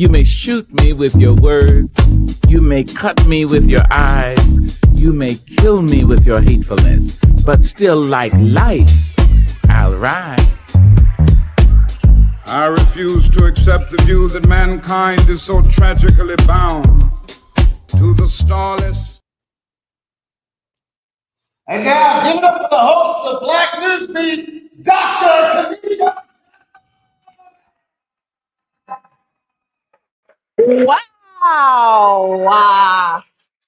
You may shoot me with your words. You may cut me with your eyes. You may kill me with your hatefulness. But still, like life, I'll rise. I refuse to accept the view that mankind is so tragically bound to the starless. And now, give it up for the host of Black NewsBeat, Dr. Camille. Wow.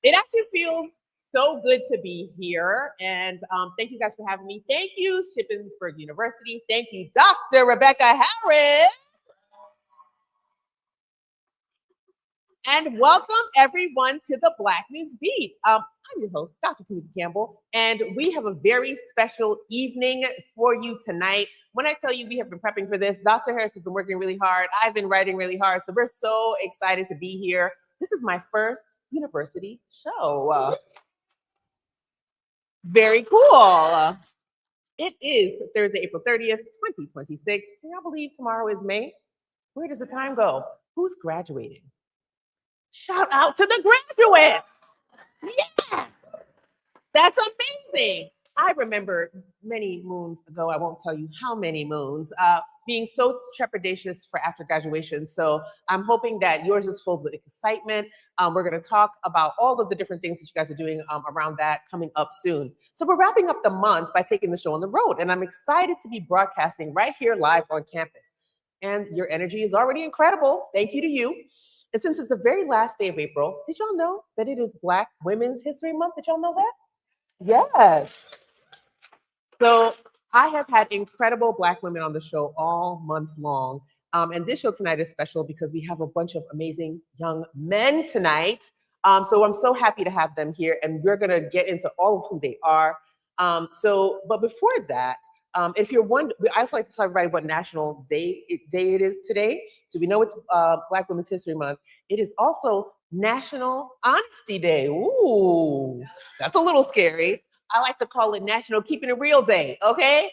It actually feels so good to be here. And thank you guys for having me. Thank you, Shippensburg University. Thank you, Dr. Rebecca Harris. And welcome everyone to the Black News Beat. I'm your host, Dr. Camille Campbell, and we have a very special evening for you tonight. When I tell you we have been prepping for this, Dr. Harris has been working really hard. I've been writing really hard, so we're so excited to be here. This is my first university show. Very cool. It is Thursday, April 30th, 2026. Can y'all believe tomorrow is May? Where does the time go? Who's graduating? Shout out to the graduates. Yes, that's amazing. I remember many moons ago, I won't tell you how many moons, being so trepidatious for after graduation. So I'm hoping that yours is filled with excitement. We're going to talk about all of the different things that you guys are doing around that coming up soon. So we're wrapping up the month by taking the show on the road, and I'm excited to be broadcasting right here live on campus. And your energy is already incredible. Thank you to you. And since it's the very last day of April, did y'all know that it is Black Women's History Month? Did y'all know that? Yes. So I have had incredible Black women on the show all month long. And this show tonight is special because we have a bunch of amazing young men tonight. So I'm so happy to have them here, and we're gonna get into all of who they are. But before that, if you're wondering, I also like to tell everybody what national day it is today. So we know it's Black Women's History Month. It is also National Honesty Day. Ooh, that's a little scary. I like to call it National Keeping It Real Day, okay?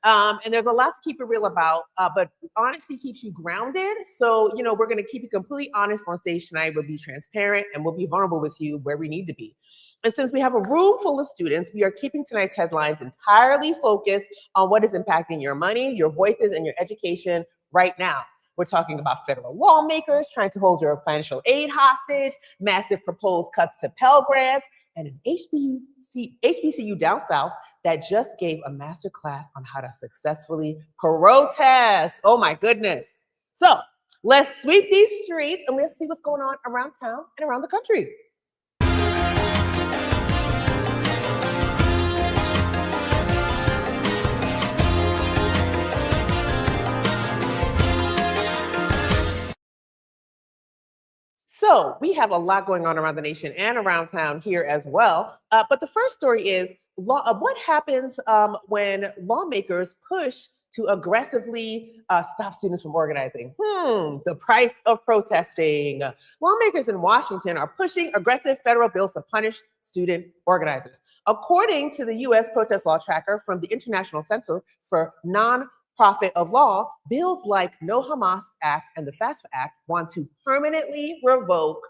And there's a lot to keep it real about, but honesty keeps you grounded. So, you know, we're gonna keep you completely honest on stage tonight. We'll be transparent and we'll be vulnerable with you where we need to be. And since we have a room full of students, we are keeping tonight's headlines entirely focused on what is impacting your money, your voices, and your education right now. We're talking about federal lawmakers trying to hold your financial aid hostage, massive proposed cuts to Pell Grants, and an HBCU down south that just gave a master class on how to successfully protest. Oh my goodness. So let's sweep these streets and let's see what's going on around town and around the country. So we have a lot going on around the nation and around town here as well. But the first story is what happens when lawmakers push to aggressively stop students from organizing. The price of protesting. Lawmakers in Washington are pushing aggressive federal bills to punish student organizers. According to the U.S. Protest Law Tracker from the International Center for Nonprofit of Law, bills like No Hamas Act and the FAFSA Act want to permanently revoke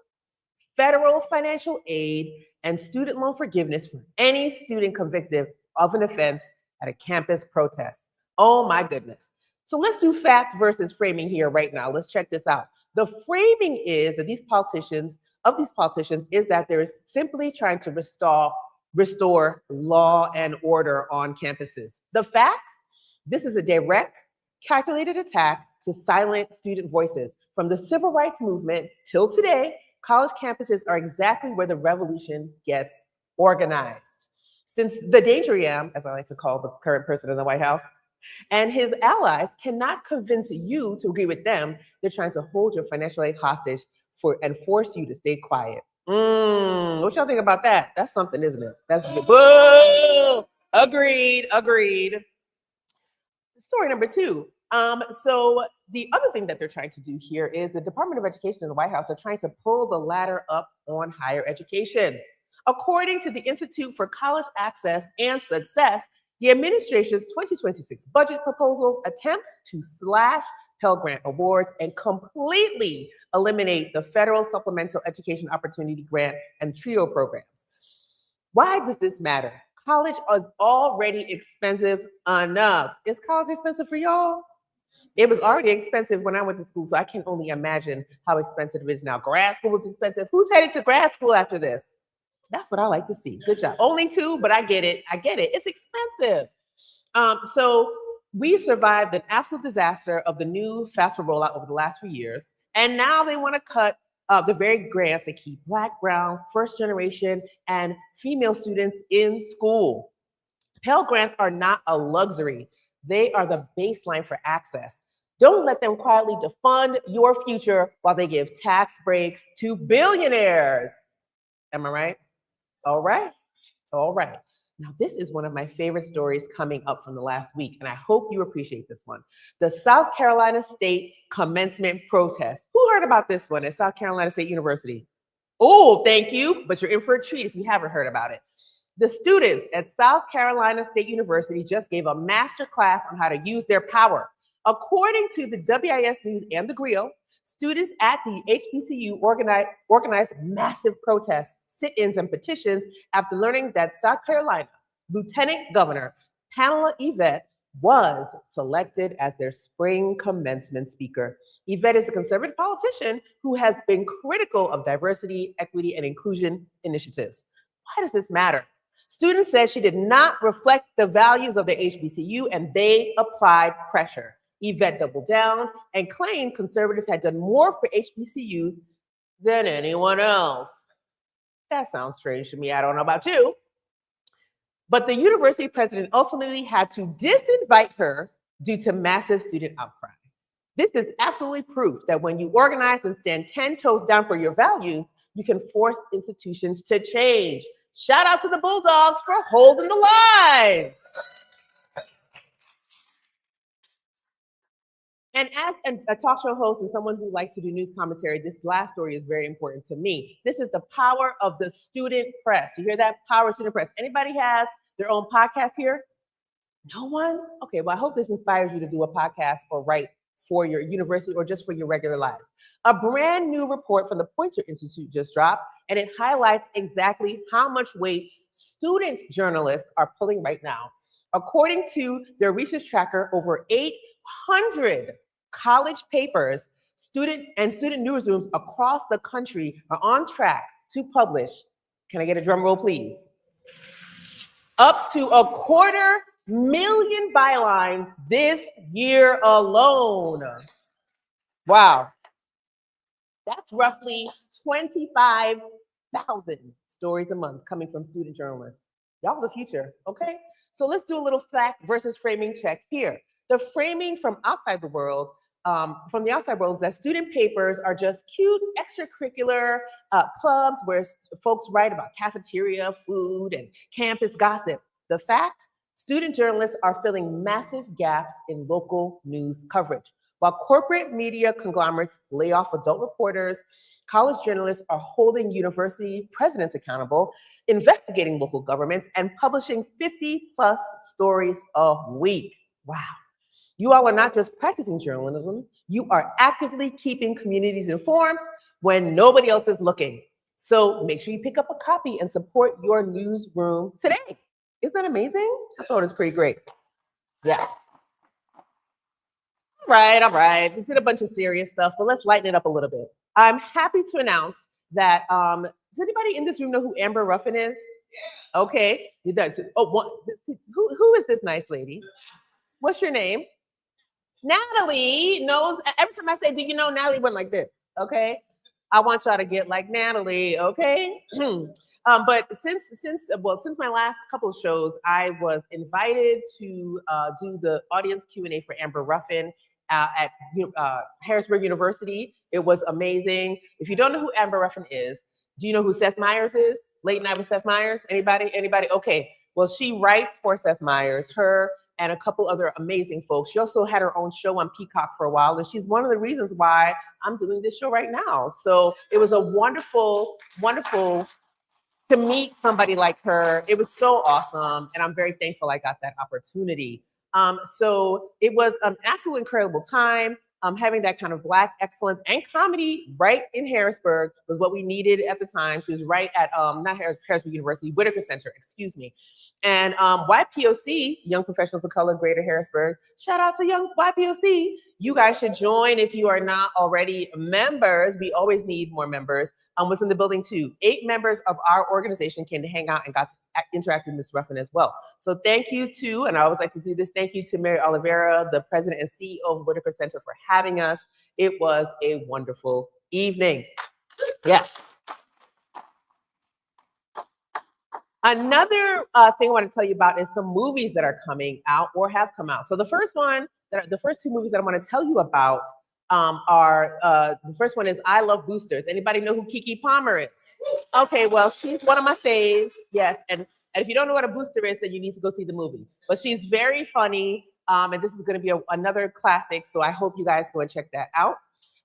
federal financial aid and student loan forgiveness for any student convicted of an offense at a campus protest. Oh my goodness. So let's do fact versus framing here right now. Let's check this out. The framing is that these politicians is that they're simply trying to restore law and order on campuses. The fact, this is a direct, calculated attack to silent student voices. From the civil rights movement till today, college campuses are exactly where the revolution gets organized. Since the danger yam, as I like to call the current person in the White House, and his allies cannot convince you to agree with them, they're trying to hold your financial aid hostage and force you to stay quiet. What y'all think about that? That's something, isn't it? That's whoa, agreed. Story number two. So the other thing that they're trying to do here is the Department of Education and the White House are trying to pull the ladder up on higher education. According to the Institute for College Access and Success, the administration's 2026 budget proposals attempts to slash Pell Grant awards, and completely eliminate the federal supplemental education opportunity grant and TRIO programs. Why does this matter? College is already expensive enough. Is college expensive for y'all? It was already expensive when I went to school, so I can only imagine how expensive it is now. Grad school was expensive. Who's headed to grad school after this? That's what I like to see. Good job. Only two, but I get it. I get it. It's expensive. So we survived an absolute disaster of the new FAFSA rollout over the last few years, and now they want to cut the very grants that keep Black, Brown, first generation, and female students in school. Pell Grants are not a luxury. They are the baseline for access. Don't let them quietly defund your future while they give tax breaks to billionaires. Am I right? All right. All right. Now, this is one of my favorite stories coming up from the last week, and I hope you appreciate this one. The South Carolina State commencement protest. Who heard about this one at South Carolina State University? Oh, thank you, but you're in for a treat if you haven't heard about it. The students at South Carolina State University just gave a master class on how to use their power. According to the WIS News and the Griot, students at the HBCU organized massive protests, sit-ins, and petitions after learning that South Carolina Lieutenant Governor Pamela Yvette was selected as their spring commencement speaker. Yvette is a conservative politician who has been critical of diversity, equity, and inclusion initiatives. Why does this matter? Students said she did not reflect the values of the HBCU, and they applied pressure. Yvette doubled down and claimed conservatives had done more for HBCUs than anyone else. That sounds strange to me. I don't know about you. But the university president ultimately had to disinvite her due to massive student outcry. This is absolutely proof that when you organize and stand 10 toes down for your values, you can force institutions to change. Shout out to the Bulldogs for holding the line. And as a talk show host and someone who likes to do news commentary, this last story is very important to me. This is the power of the student press. You hear that? Power of student press. Anybody has their own podcast here? No one? Okay, well, I hope this inspires you to do a podcast or write for your university or just for your regular lives. A brand new report from the Poynter Institute just dropped, and it highlights exactly how much weight student journalists are pulling right now. According to their research tracker, over 800 college papers, student newsrooms across the country are on track to publish, can I get a drum roll, please? Up to 250,000 bylines this year alone. Wow. That's roughly 25,000 stories a month coming from student journalists. Y'all the future, okay? So let's do a little fact versus framing check here. The framing from the outside world is that student papers are just cute extracurricular clubs where folks write about cafeteria, food, and campus gossip. The fact, student journalists are filling massive gaps in local news coverage. While corporate media conglomerates lay off adult reporters, college journalists are holding university presidents accountable, investigating local governments, and publishing 50+ stories a week. Wow. You all are not just practicing journalism, you are actively keeping communities informed when nobody else is looking. So make sure you pick up a copy and support your newsroom today. Isn't that amazing? I thought it was pretty great. Yeah. All right. We did a bunch of serious stuff, but let's lighten it up a little bit. I'm happy to announce that, does anybody in this room know who Amber Ruffin is? Okay. Who is this nice lady? What's your name? Natalie knows. Every time I say, do you know, Natalie went like this, okay? I want y'all to get like Natalie, okay? But since my last couple of shows, I was invited to do the audience Q&A for Amber Ruffin at Harrisburg University. It was amazing. If you don't know who Amber Ruffin is, do you know who Seth Meyers is? Late Night with Seth Meyers? Anybody? Okay. Well, she writes for Seth Meyers, her and a couple other amazing folks. She also had her own show on Peacock for a while, and she's one of the reasons why I'm doing this show right now. So it was a wonderful to meet somebody like her. It was so awesome, and I'm very thankful I got that opportunity. So it was an absolutely incredible time. having that kind of Black excellence and comedy right in Harrisburg was what we needed at the time. She was right at, not Harrisburg University, Whitaker Center, excuse me. And YPOC, Young Professionals of Color, Greater Harrisburg, shout out to Young YPOC. You guys should join if you are not already members. We always need more members. Was in the building too. 8 members of our organization came to hang out and got to interact with Ms. Ruffin as well. So thank you to, and I always like to do this, thank you to Mary Oliveira, the president and CEO of Whitaker Center, for having us. It was a wonderful evening. Yes. Another thing I want to tell you about is some movies that are coming out or have come out. So the first 2 movies that I want to tell you about are, the first one is I Love Boosters. Anybody know who Keke Palmer is? Okay, well, she's one of my faves. Yes, and if you don't know what a booster is, then you need to go see the movie. But she's very funny, and this is going to be another classic, so I hope you guys go and check that out.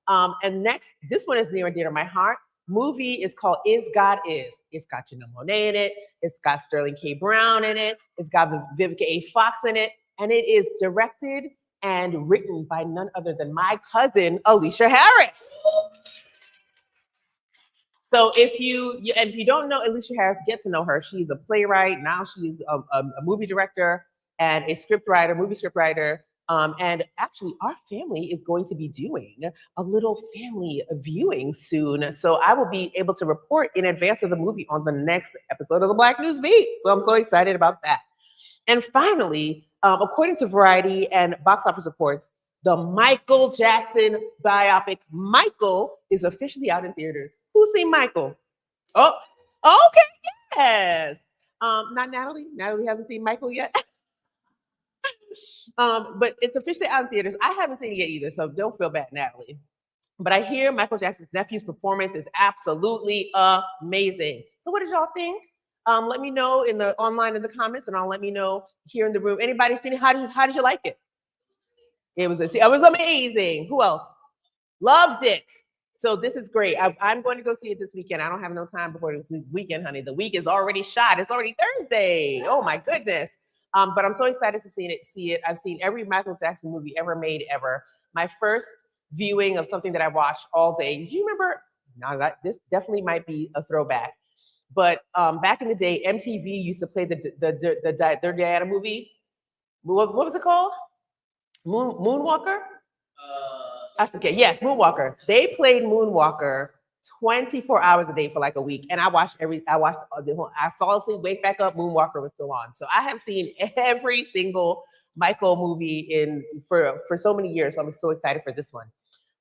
And next, this one is near and dear to my heart. Movie is called Is God Is. It's got Janelle Monáe in it. It's got Sterling K. Brown in it. It's got Vivica A. Fox in it. And it is directed and written by none other than my cousin, Alicia Harris. So if you don't know Alicia Harris, get to know her. She's a playwright. Now she's a movie director and a movie script writer. And actually, our family is going to be doing a little family viewing soon. So I will be able to report in advance of the movie on the next episode of the Black News Beat. So I'm so excited about that. And finally, according to Variety and box office reports, the Michael Jackson biopic Michael is officially out in theaters. Who's seen Michael? Oh, okay, yes. Not Natalie. Natalie hasn't seen Michael yet. But it's officially out in theaters. I haven't seen it yet either, so don't feel bad, Natalie. But I hear Michael Jackson's nephew's performance is absolutely amazing. So what did y'all think? Let me know online in the comments, and I'll let me know here in the room. Anybody seen it? How did you like it? It was amazing. Who else? Loved it. So this is great. I'm going to go see it this weekend. I don't have no time before the weekend, honey. The week is already shot. It's already Thursday. Oh my goodness. But I'm so excited to see it. I've seen every Michael Jackson movie ever made ever. My first viewing of something that I watched all day. Do you remember? Now this definitely might be a throwback. But back in the day, MTV used to play their Diana movie. What was it called? Moonwalker? I forget. Yes, Moonwalker. They played Moonwalker 24 hours a day for like a week, and I watched the whole. I fall asleep, wake back up, Moonwalker was still on. So I have seen every single Michael movie for so many years. So I'm so excited for this one.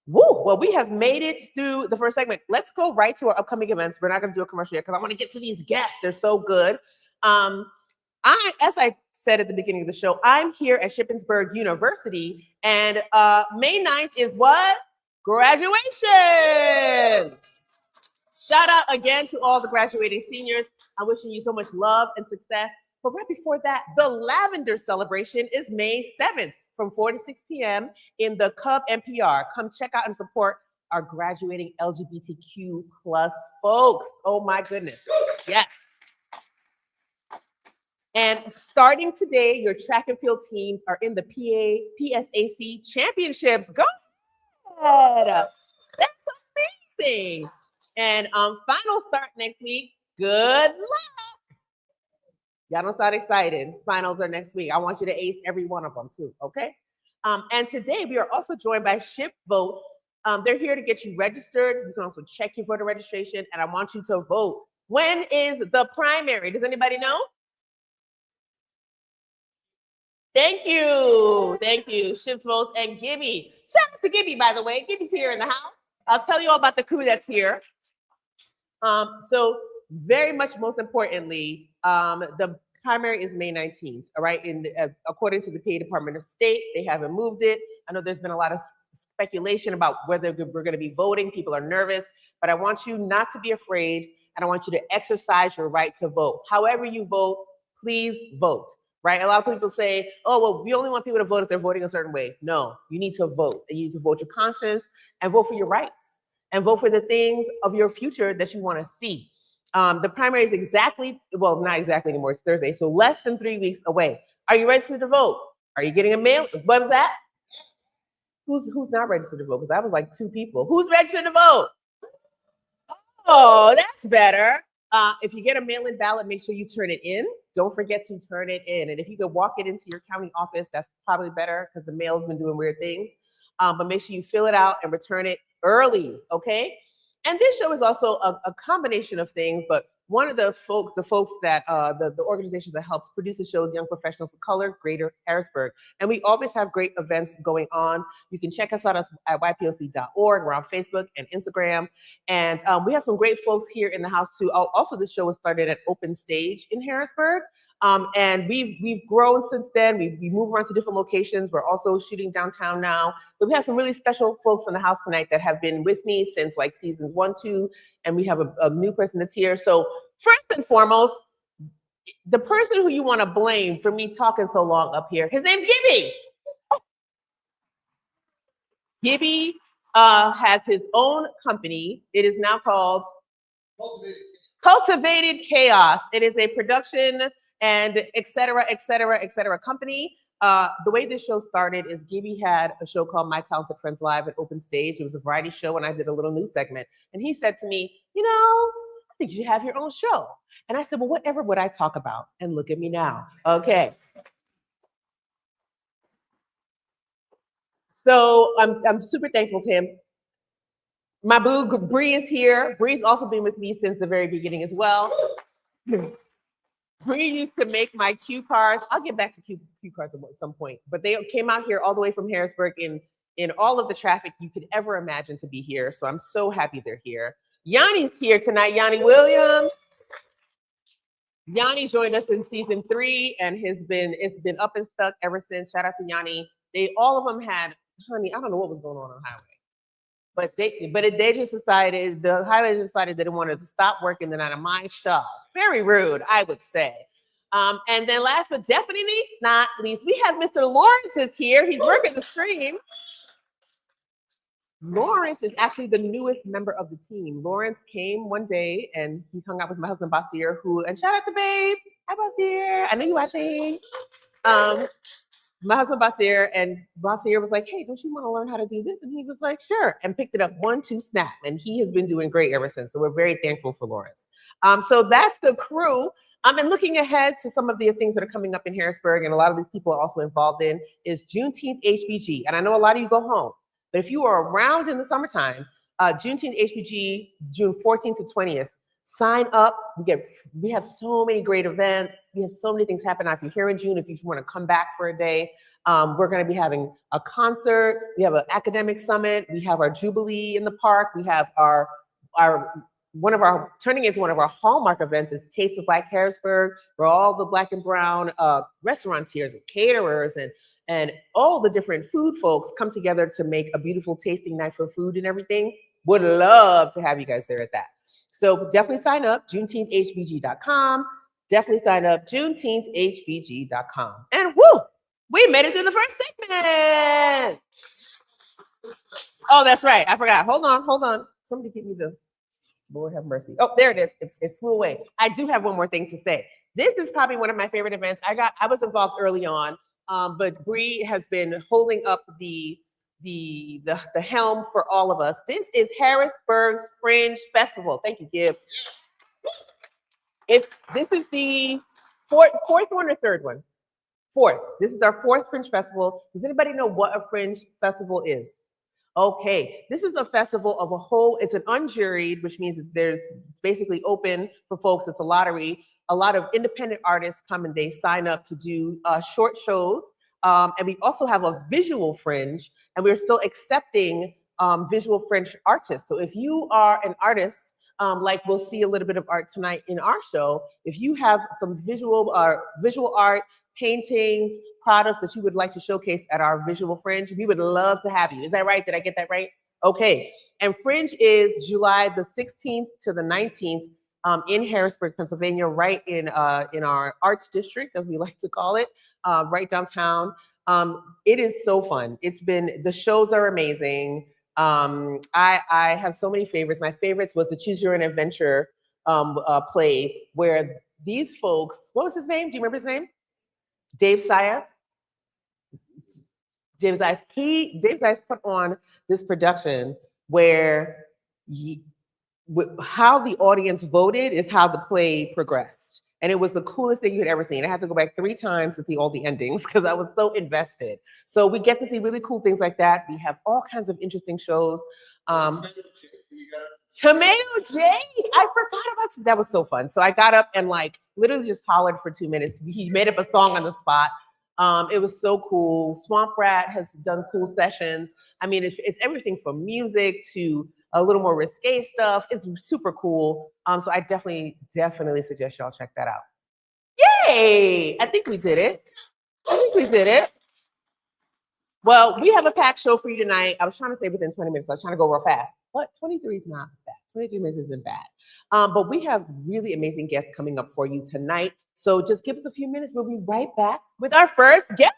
Woo! Well, we have made it through the first segment. Let's go right to our upcoming events. We're not going to do a commercial yet because I want to get to these guests. They're so good. As I said at the beginning of the show, I'm here at Shippensburg University, and May 9th is what? Graduation! Shout out again to all the graduating seniors. I'm wishing you so much love and success. But right before that, the Lavender Celebration is May 7th from 4 to 6 p.m. in the Cub NPR. Come check out and support our graduating LGBTQ plus folks. Oh my goodness. Yes. And starting today, your track and field teams are in the PSAC championships. Go ahead. That's amazing. And finals start next week. Good luck. Y'all don't sound excited. Finals are next week. I want you to ace every one of them too, okay? And today we are also joined by Ship Vote. They're here to get you registered. You can also check your voter registration, and I want you to vote. When is the primary? Does anybody know? Thank you. Thank you, Ship Vote and Gibby. Shout out to Gibby, by the way. Gibby's here in the house. I'll tell you all about the crew that's here. So very much most importantly, the primary is May 19th, all right? And according to the PA Department of State, they haven't moved it. I know there's been a lot of speculation about whether we're gonna be voting. People are nervous, but I want you not to be afraid, and I want you to exercise your right to vote. However you vote, please vote, right? A lot of people say, oh, well, we only want people to vote if they're voting a certain way. No, you need to vote, and you need to vote your conscience and vote for your rights and vote for the things of your future that you wanna see. The primary is not exactly anymore, it's Thursday, so less than 3 weeks away. Are you registered to vote? Are you getting a mail? What was that? Who's not registered to vote? Because I was like 2 people. Who's registered to vote? Oh, that's better. If you get a mail-in ballot, make sure you turn it in. Don't forget to turn it in. And if you could walk it into your county office, that's probably better because the mail's been doing weird things. But make sure you fill it out and return it early, okay? And this show is also a combination of things, but one of the folks that the organizations that helps produce the show is Young Professionals of Color, Greater Harrisburg. And we always have great events going on. You can check us out at ypoc.org. We're on Facebook and Instagram. And we have some great folks here in the house too. Also, this show was started at Open Stage in Harrisburg. And we've grown since then. We move around to different locations. We're also shooting downtown now. But we have some really special folks in the house tonight that have been with me since like seasons 1, 2, and we have a new person that's here. So first and foremost, the person who you want to blame for me talking so long up here, his name's Gibby. Gibby has his own company. It is now called Cultivated Chaos. It is a production and et cetera company. The way this show started is Gibby had a show called My Talented Friends Live at Open Stage. It was a variety show, and I did a little news segment. And he said to me, you know, I think you should have your own show. And I said, well, whatever would I talk about? And look at me now. Okay. So I'm super thankful to him. My boo, Bree, is here. Bree's also been with me since the very beginning as well. Bree used to make my cue cards. I'll get back to cue cards at some point. But they came out here all the way from Harrisburg in all of the traffic you could ever imagine to be here. So I'm so happy they're here. Yanni's here tonight, Yanni Williams. Yanni joined us in season 3 and it's been up and stuck ever since. Shout out to Yanni. All of them had, honey, I don't know what was going on the highway. But they just decided, the highway decided they didn't want to stop working the night of my show. Very rude, I would say. And then last but definitely not least, we have Mr. Lawrence is here. He's working the stream. Lawrence is actually the newest member of the team. Lawrence came one day and he hung out with my husband, Basier, and shout out to Babe. Hi, Basier. I know you're watching. My husband, Basier, and Basier was like, hey, don't you want to learn how to do this? And he was like, sure, and picked it up 1, 2, snap. And he has been doing great ever since. So we're very thankful for Lawrence. So that's the crew. And looking ahead to some of the things that are coming up in Harrisburg, and a lot of these people are also involved in, is Juneteenth HBG. And I know a lot of you go home, but if you are around in the summertime, Juneteenth HBG, June 14th to 20th, sign up. We have so many great events. We have so many things happen. If you're here in June, if you want to come back for a day, we're going to be having a concert. We have an academic summit. We have our Jubilee in the park. We have turning into one of our hallmark events is Taste of Black Harrisburg, where all the Black and brown restaurateurs and caterers and all the different food folks come together to make a beautiful tasting night for food and everything. Would love to have you guys there at that. So definitely sign up, JuneteenthHBG.com. Definitely sign up, JuneteenthHBG.com. And woo, we made it to the first segment. Oh, that's right. I forgot. Hold on. Somebody give me the, Lord have mercy. Oh, there it is. It flew away. I do have one more thing to say. This is probably one of my favorite events. I was involved early on, but Bree has been holding up the helm for all of us. This is Harrisburg's Fringe Festival. Thank you, Gib. This is the fourth one or third one? Fourth. This is our 4th Fringe Festival. Does anybody know what a Fringe Festival is? Okay, this is a festival of a whole, it's an unjuried, which means it's basically open for folks. It's a lottery. A lot of independent artists come and they sign up to do short shows. And we also have a visual fringe, and we're still accepting visual fringe artists. So if you are an artist, like we'll see a little bit of art tonight in our show, if you have some visual art, paintings, products that you would like to showcase at our visual fringe, we would love to have you. Is that right? Did I get that right? Okay. And Fringe is July the 16th to the 19th in Harrisburg, Pennsylvania, right in our arts district, as we like to call it, right downtown. It is so fun. The shows are amazing. I have so many favorites. My favorites was the Choose Your Own Adventure play, where these folks, what was his name? Do you remember his name? Dave Sayas. David Zeiss put on this production where how the audience voted is how the play progressed. And it was the coolest thing you had ever seen. I had to go back 3 times to see all the endings because I was so invested. So we get to see really cool things like that. We have all kinds of interesting shows. Tomato Jake, I forgot about that. Was so fun. So I got up and like literally just hollered for 2 minutes. He made up a song on the spot. It was so cool. Swamp Rat has done cool sessions. I mean, it's everything from music to a little more risque stuff. It's super cool. So I definitely suggest y'all check that out. Yay! I think we did it. Well, we have a packed show for you tonight. I was trying to say within 20 minutes. So I was trying to go real fast. But 23 is not bad. 23 minutes isn't bad. But we have really amazing guests coming up for you tonight. So just give us a few minutes. We'll be right back with our first guest.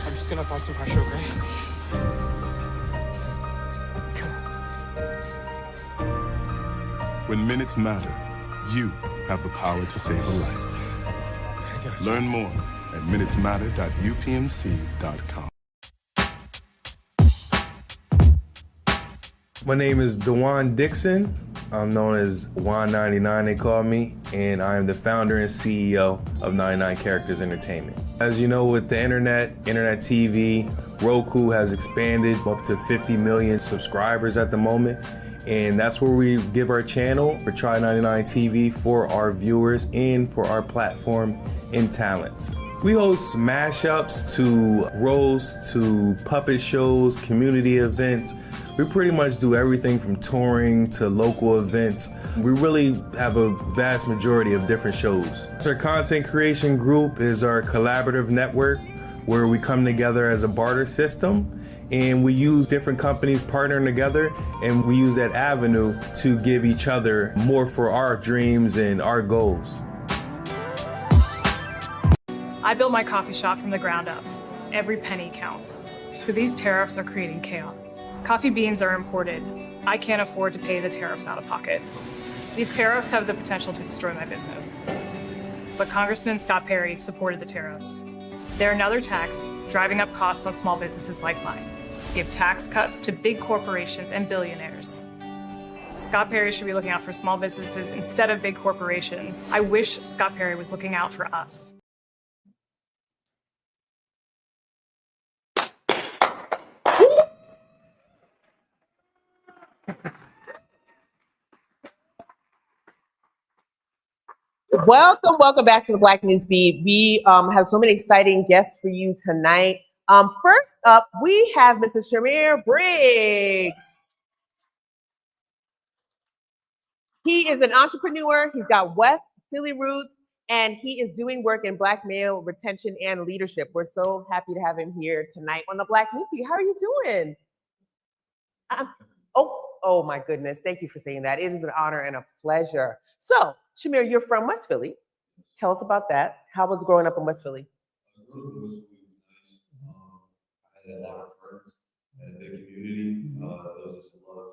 I'm just gonna apply some pressure, okay? When minutes matter, you have the power to save a life. Learn more at minutesmatter.upmc.com. My name is DeJuan Dixon. I'm known as Juan99, they call me, and I am the founder and CEO of 99 Characters Entertainment. As you know, with the internet TV, Roku has expanded up to 50 million subscribers at the moment, and that's where we give our channel for Try 99 TV for our viewers and for our platform and talents. We host mashups to roasts to puppet shows, community events. We pretty much do everything from touring to local events. We really have a vast majority of different shows. Our content creation group is our collaborative network where we come together as a barter system, and we use different companies partnering together, and we use that avenue to give each other more for our dreams and our goals. I built my coffee shop from the ground up. Every penny counts. So these tariffs are creating chaos. Coffee beans are imported. I can't afford to pay the tariffs out of pocket. These tariffs have the potential to destroy my business. But Congressman Scott Perry supported the tariffs. They're another tax driving up costs on small businesses like mine to give tax cuts to big corporations and billionaires. Scott Perry should be looking out for small businesses instead of big corporations. I wish Scott Perry was looking out for us. Welcome back to the Black News Beat. We have so many exciting guests for you tonight. First up, we have Mr. Shamir Briggs. He is an entrepreneur. He's got West Philly roots, and he is doing work in Black male retention and leadership. We're so happy to have him here tonight on the Black News Beat. How are you doing? Oh my goodness. Thank you for saying that. It is an honor and a pleasure. So, Shamir, you're from West Philly. Tell us about that. How was growing up in West Philly? Growing up in West Philly was nice. I had a lot of friends. I had a big community. There was just a lot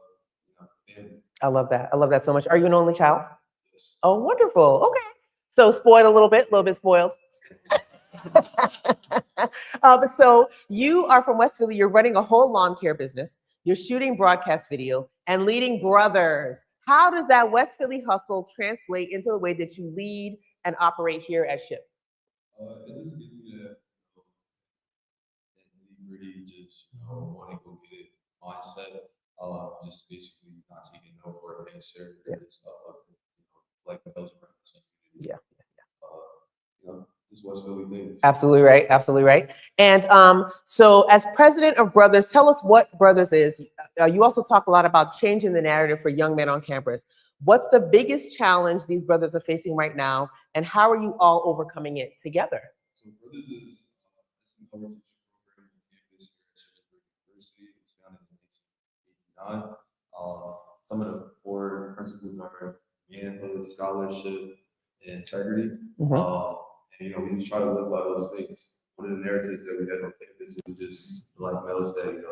of family. I love that. I love that so much. Are you an only child? Yes. Oh, wonderful. Okay. So spoiled a little bit spoiled. So you are from West Philly. You're running a whole lawn care business. You're shooting broadcast video and leading Brothers. How does that West Philly hustle translate into the way that you lead and operate here at SHIP? It just gives me that nitty-gritty, just want to go get it mindset. Just basically not taking no for an answer. It's like those around. Yeah. This West Philly things. Absolutely right. Absolutely right. And so, as president of Brothers, tell us what Brothers is. You also talk a lot about changing the narrative for young men on campus. What's the biggest challenge these brothers are facing right now, and how are you all overcoming it together? So, Brothers is an public teaching program on campus here at Shippensburg University. It was founded in 1989. Some of the core principles are manhood, scholarship, and integrity. And we just try to live by those things. One of the narratives that we had on campus was just like Mel said,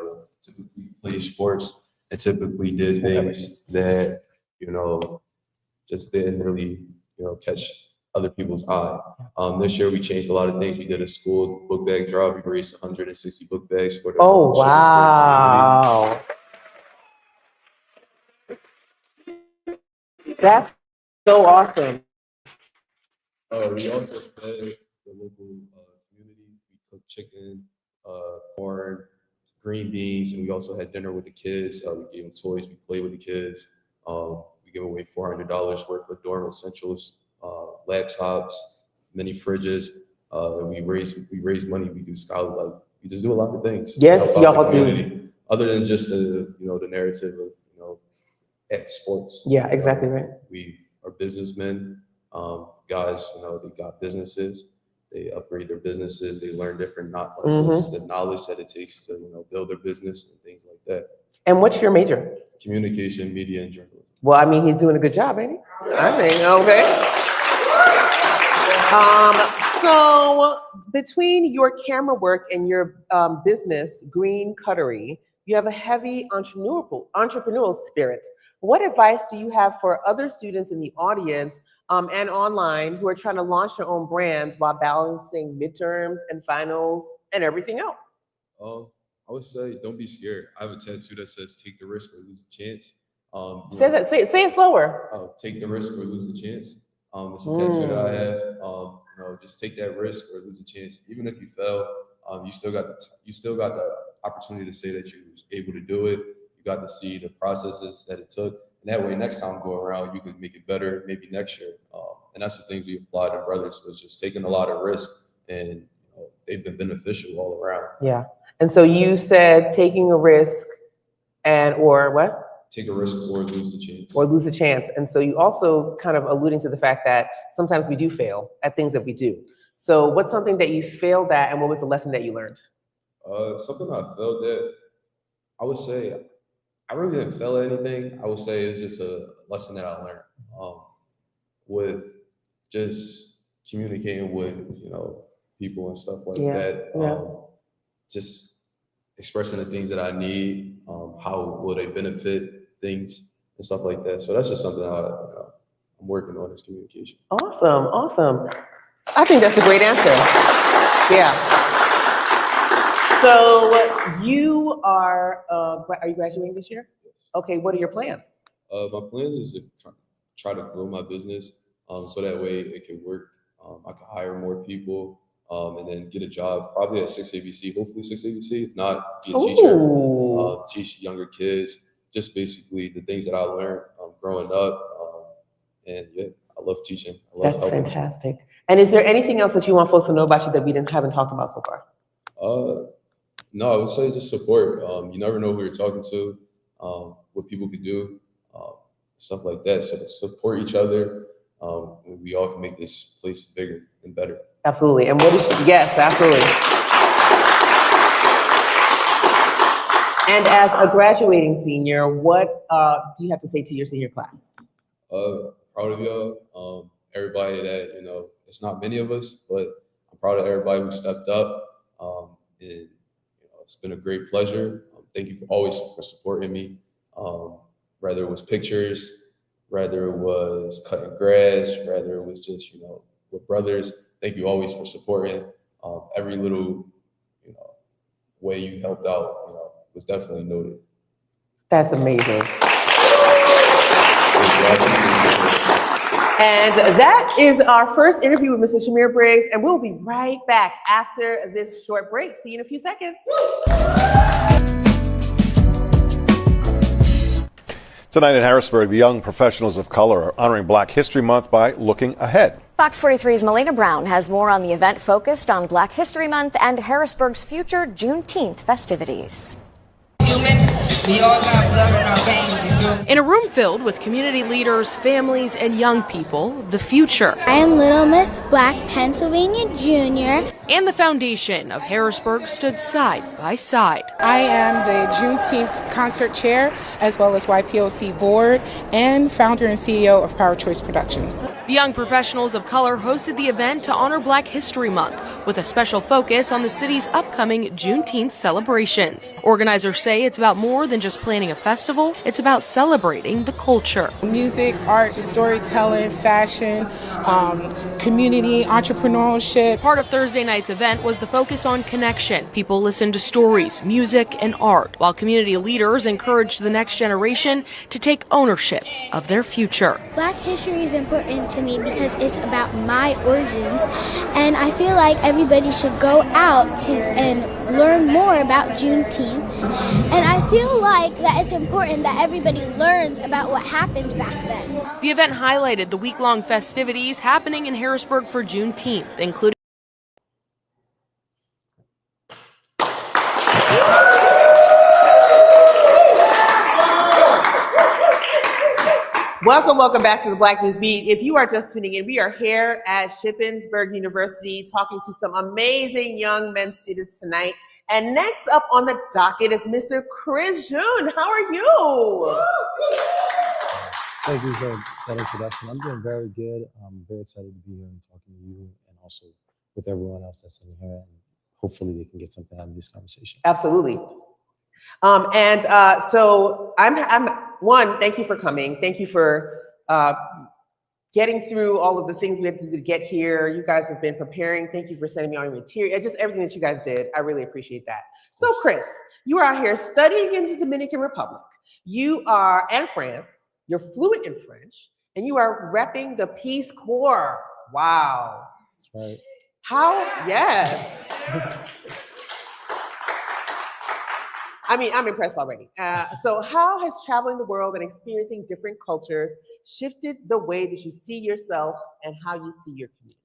typically played sports and typically did things that, just didn't really, catch other people's eye. This year we changed a lot of things. We did a school book bag drive. We raised 160 book bags for the wow. That's so awesome. We also fed the local community. We cooked chicken, corn, green beans, and we also had dinner with the kids. We gave them toys. We played with the kids. We gave away $400 worth of dorm essentials, laptops, mini fridges. We raised money. We do we just do a lot of things. Yes, y'all do. Other than just the narrative of at sports. Yeah, exactly right. We are businessmen. Guys, they got businesses. They upgrade their businesses. They learn different the knowledge that it takes to build their business and things like that. And what's your major? Communication, media, and journalism. Well, I mean, he's doing a good job, ain't he? I think, okay. So between your camera work and your business, Green Cuttery, you have a heavy entrepreneurial spirit. What advice do you have for other students in the audience and online who are trying to launch their own brands while balancing midterms and finals and everything else? I would say don't be scared. I have a tattoo that says "Take the risk or lose the chance." Say it slower. Take the risk or lose the chance. It's a tattoo that I have. Just take that risk or lose the chance. Even if you fail, you still got the opportunity to say that you was able to do it. You got to see the processes that it took. And that way, next time go around, you can make it better, maybe next year. And that's the things we applied to Brothers, was just taking a lot of risk, and they've been beneficial all around. Yeah. And so you said taking a risk or what? Take a risk or lose the chance. Or lose the chance. And so you also kind of alluding to the fact that sometimes we do fail at things that we do. So what's something that you failed at, and what was the lesson that you learned? Something I failed at, I would say, I really didn't fail at anything. I would say it's just a lesson that I learned with just communicating with people and stuff like that. Just expressing the things that I need. How will they benefit things and stuff like that. So that's just something I'm working on, is communication. Awesome. I think that's a great answer. Yeah. So you are you graduating this year? Okay, what are your plans? My plans is to try to grow my business so that way it can work. I can hire more people and then get a job probably at 6ABC, hopefully 6ABC. If not, be a teacher, teach younger kids, just basically the things that I learned growing up. And yeah, I love teaching. I love helping. Fantastic. And is there anything else that you want folks to know about you that we haven't talked about so far? No, I would say just support. You never know who you're talking to, what people could do, stuff like that. So support each other. We all can make this place bigger and better. Absolutely. And yes, absolutely. And as a graduating senior, what do you have to say to your senior class? Proud of y'all. Everybody that, it's not many of us, but I'm proud of everybody who stepped up. And it's been a great pleasure. Thank you always for supporting me. Whether it was pictures, whether it was cutting grass, whether it was just, with Brothers. Thank you always for supporting. Every little, way you helped out, was definitely noted. That's amazing. And that is our first interview with Mr. Shamir Briggs, and we'll be right back after this short break. See you in a few seconds. Tonight in Harrisburg, the young professionals of color are honoring Black History Month by looking ahead. Fox 43's Melina Brown has more on the event focused on Black History Month and Harrisburg's future Juneteenth festivities. In a room filled with community leaders, families, and young people, the future. I am Little Miss Black Pennsylvania Jr. and the foundation of Harrisburg stood side by side. I am the Juneteenth concert chair, as well as YPOC board, and founder and CEO of Power Choice Productions. The young professionals of color hosted the event to honor Black History Month, with a special focus on the city's upcoming Juneteenth celebrations. Organizers say it's about more than just planning a festival, it's about celebrating the culture. Music, art, storytelling, fashion, community, entrepreneurship. Part of Thursday night's event was the focus on connection. People listened to stories, music, and art, while community leaders encouraged the next generation to take ownership of their future. Black history is important to me because it's about my origins, and I feel like everybody should go out and learn more about Juneteenth. And I feel like that it's important that everybody learns about what happened back then. The event highlighted the week-long festivities happening in Harrisburg for Juneteenth, including Welcome back to the Black News Beat. If you are just tuning in, we are here at Shippensburg University talking to some amazing young men students tonight. And next up on the docket is Mr. Chris June. How are you? Thank you for that introduction. I'm doing very good. I'm very excited to be here and talking to you, and also with everyone else that's in here. And hopefully they can get something out of this conversation. Absolutely. So I'm one, thank you for coming. Thank you for getting through all of the things we had to do to get here. You guys have been preparing. Thank you for sending me all your material. Just everything that you guys did. I really appreciate that. So Chris, you are out here studying in the Dominican Republic. You are, and France, you're fluent in French, and you are repping the Peace Corps. Wow. That's right. How, yes. I mean, I'm impressed already. So how has traveling the world and experiencing different cultures shifted the way that you see yourself and how you see your community?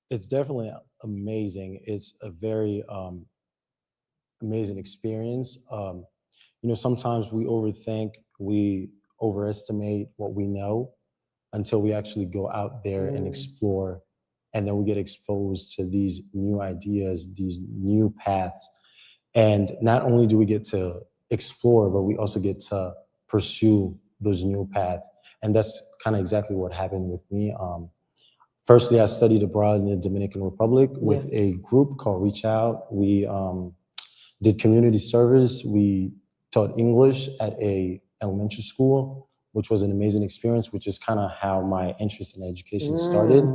It's definitely amazing. It's a very amazing experience. You know, sometimes we overthink, we overestimate what we know until we actually go out there and explore. And then we get exposed to these new ideas, these new paths. And not only do we get to explore, but we also get to pursue those new paths. And that's kind of exactly what happened with me. Firstly, I studied abroad in the Dominican Republic with a group called Reach Out. We did community service. We taught English at a elementary school, which was an amazing experience, which is kind of how my interest in education started.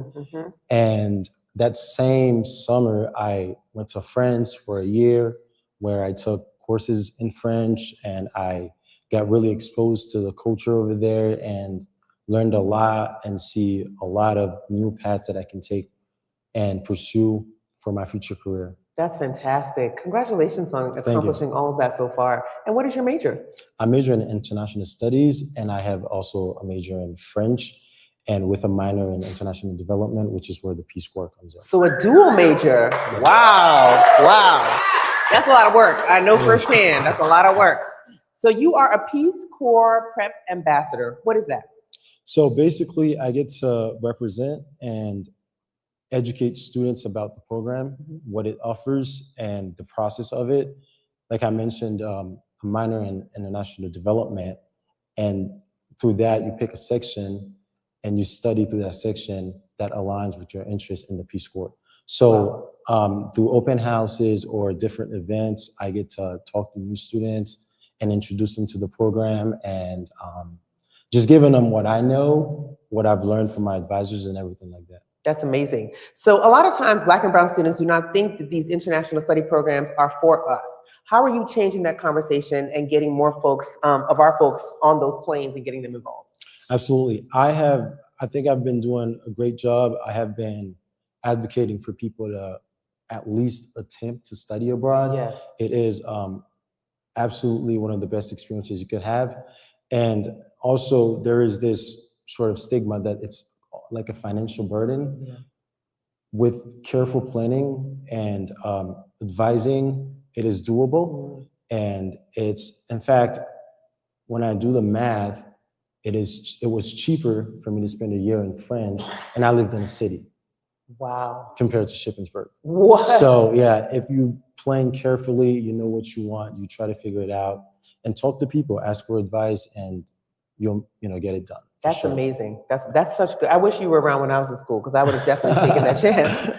And that same summer, I went to France for a year, where I took courses in French, and I got really exposed to the culture over there and learned a lot and see a lot of new paths that I can take and pursue for my future career. That's fantastic. Congratulations on accomplishing all of that so far. And what is your major? I major in international studies, and I have also a major in French, and with a minor in international development, which is where the Peace Corps comes in. So a dual major. Yes. Wow. That's a lot of work. I know firsthand. That's a lot of work. So you are a Peace Corps Prep Ambassador. What is that? So basically, I get to represent and educate students about the program, what it offers, and the process of it. Like I mentioned, a minor in international development, and through that, you pick a section and you study through that section that aligns with your interest in the Peace Corps. So through open houses or different events, I get to talk to new students and introduce them to the program, and just giving them what I know, what I've learned from my advisors and everything like that. That's amazing. So a lot of times Black and brown students do not think that these international study programs are for us. How are you changing that conversation and getting more folks, of our folks on those planes and getting them involved? Absolutely. I have I think I've been doing a great job. I have been advocating for people to at least attempt to study abroad. Yes. It is absolutely one of the best experiences you could have. And also there is this sort of stigma that it's like a financial burden. Yeah. With careful planning and advising, it is doable. And it's, in fact, when I do the math, it was cheaper for me to spend a year in France, and I lived in a city. Wow. Compared to Shippensburg. What? So yeah, if you plan carefully, you know what you want, you try to figure it out, and talk to people, ask for advice, and you'll get it done. That's amazing. That's such good. I wish you were around when I was in school because I would have definitely taken that chance.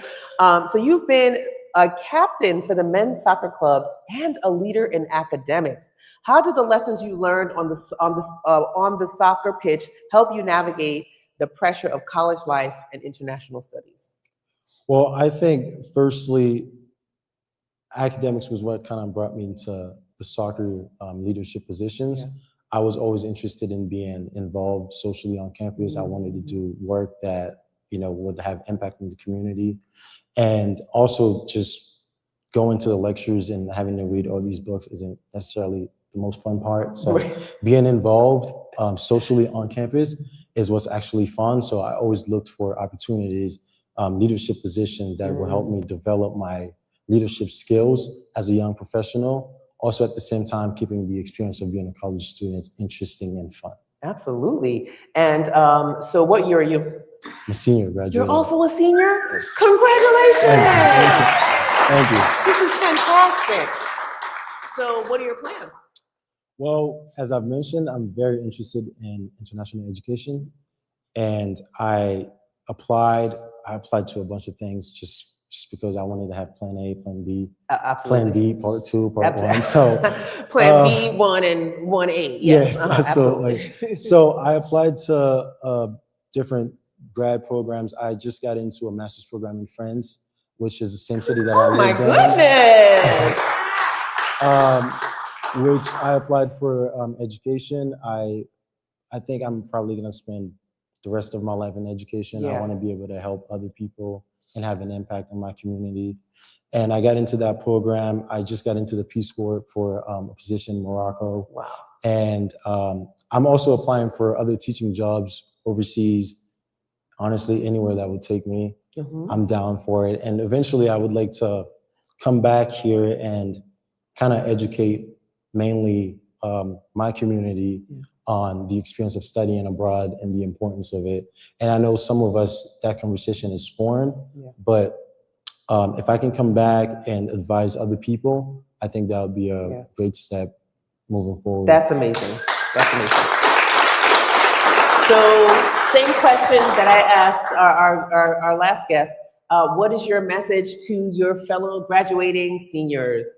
So you've been a captain for the men's soccer club and a leader in academics. How did the lessons you learned on the soccer pitch help you navigate the pressure of college life and international studies? Well, I think firstly, academics was what kind of brought me into the soccer leadership positions. Yeah. I was always interested in being involved socially on campus. I wanted to do work that, would have impact in the community. And also just going to the lectures and having to read all these books isn't necessarily the most fun part. So being involved socially on campus is what's actually fun. So I always looked for opportunities, leadership positions that will help me develop my leadership skills as a young professional. Also at the same time, keeping the experience of being a college student interesting and fun. Absolutely. And so what year are you? I'm a senior, graduating. You're also a senior? Yes. Congratulations! Thank you. This is fantastic. So what are your plans? Well, as I've mentioned, I'm very interested in international education. And I applied to a bunch of things just because I wanted to have plan A, plan B, plan B, part 2, part 1. So plan B, 1 and 1A. Yes, absolutely. So I applied to different grad programs. I just got into a master's program in France, which is the same city that I lived in. Oh my goodness! Which I applied for education. I think I'm probably gonna spend the rest of my life in education. Yeah. I want to be able to help other people and have an impact on my community. And I got into that program. I just got into the Peace Corps for a position in Morocco. Wow. And I'm also applying for other teaching jobs overseas. Honestly, anywhere that would take me, I'm down for it. And eventually I would like to come back here and kind of educate mainly my community on the experience of studying abroad and the importance of it. And I know some of us, that conversation is foreign, but if I can come back and advise other people, I think that would be a great step moving forward. That's amazing. That's amazing. So same question that I asked our last guest. What is your message to your fellow graduating seniors?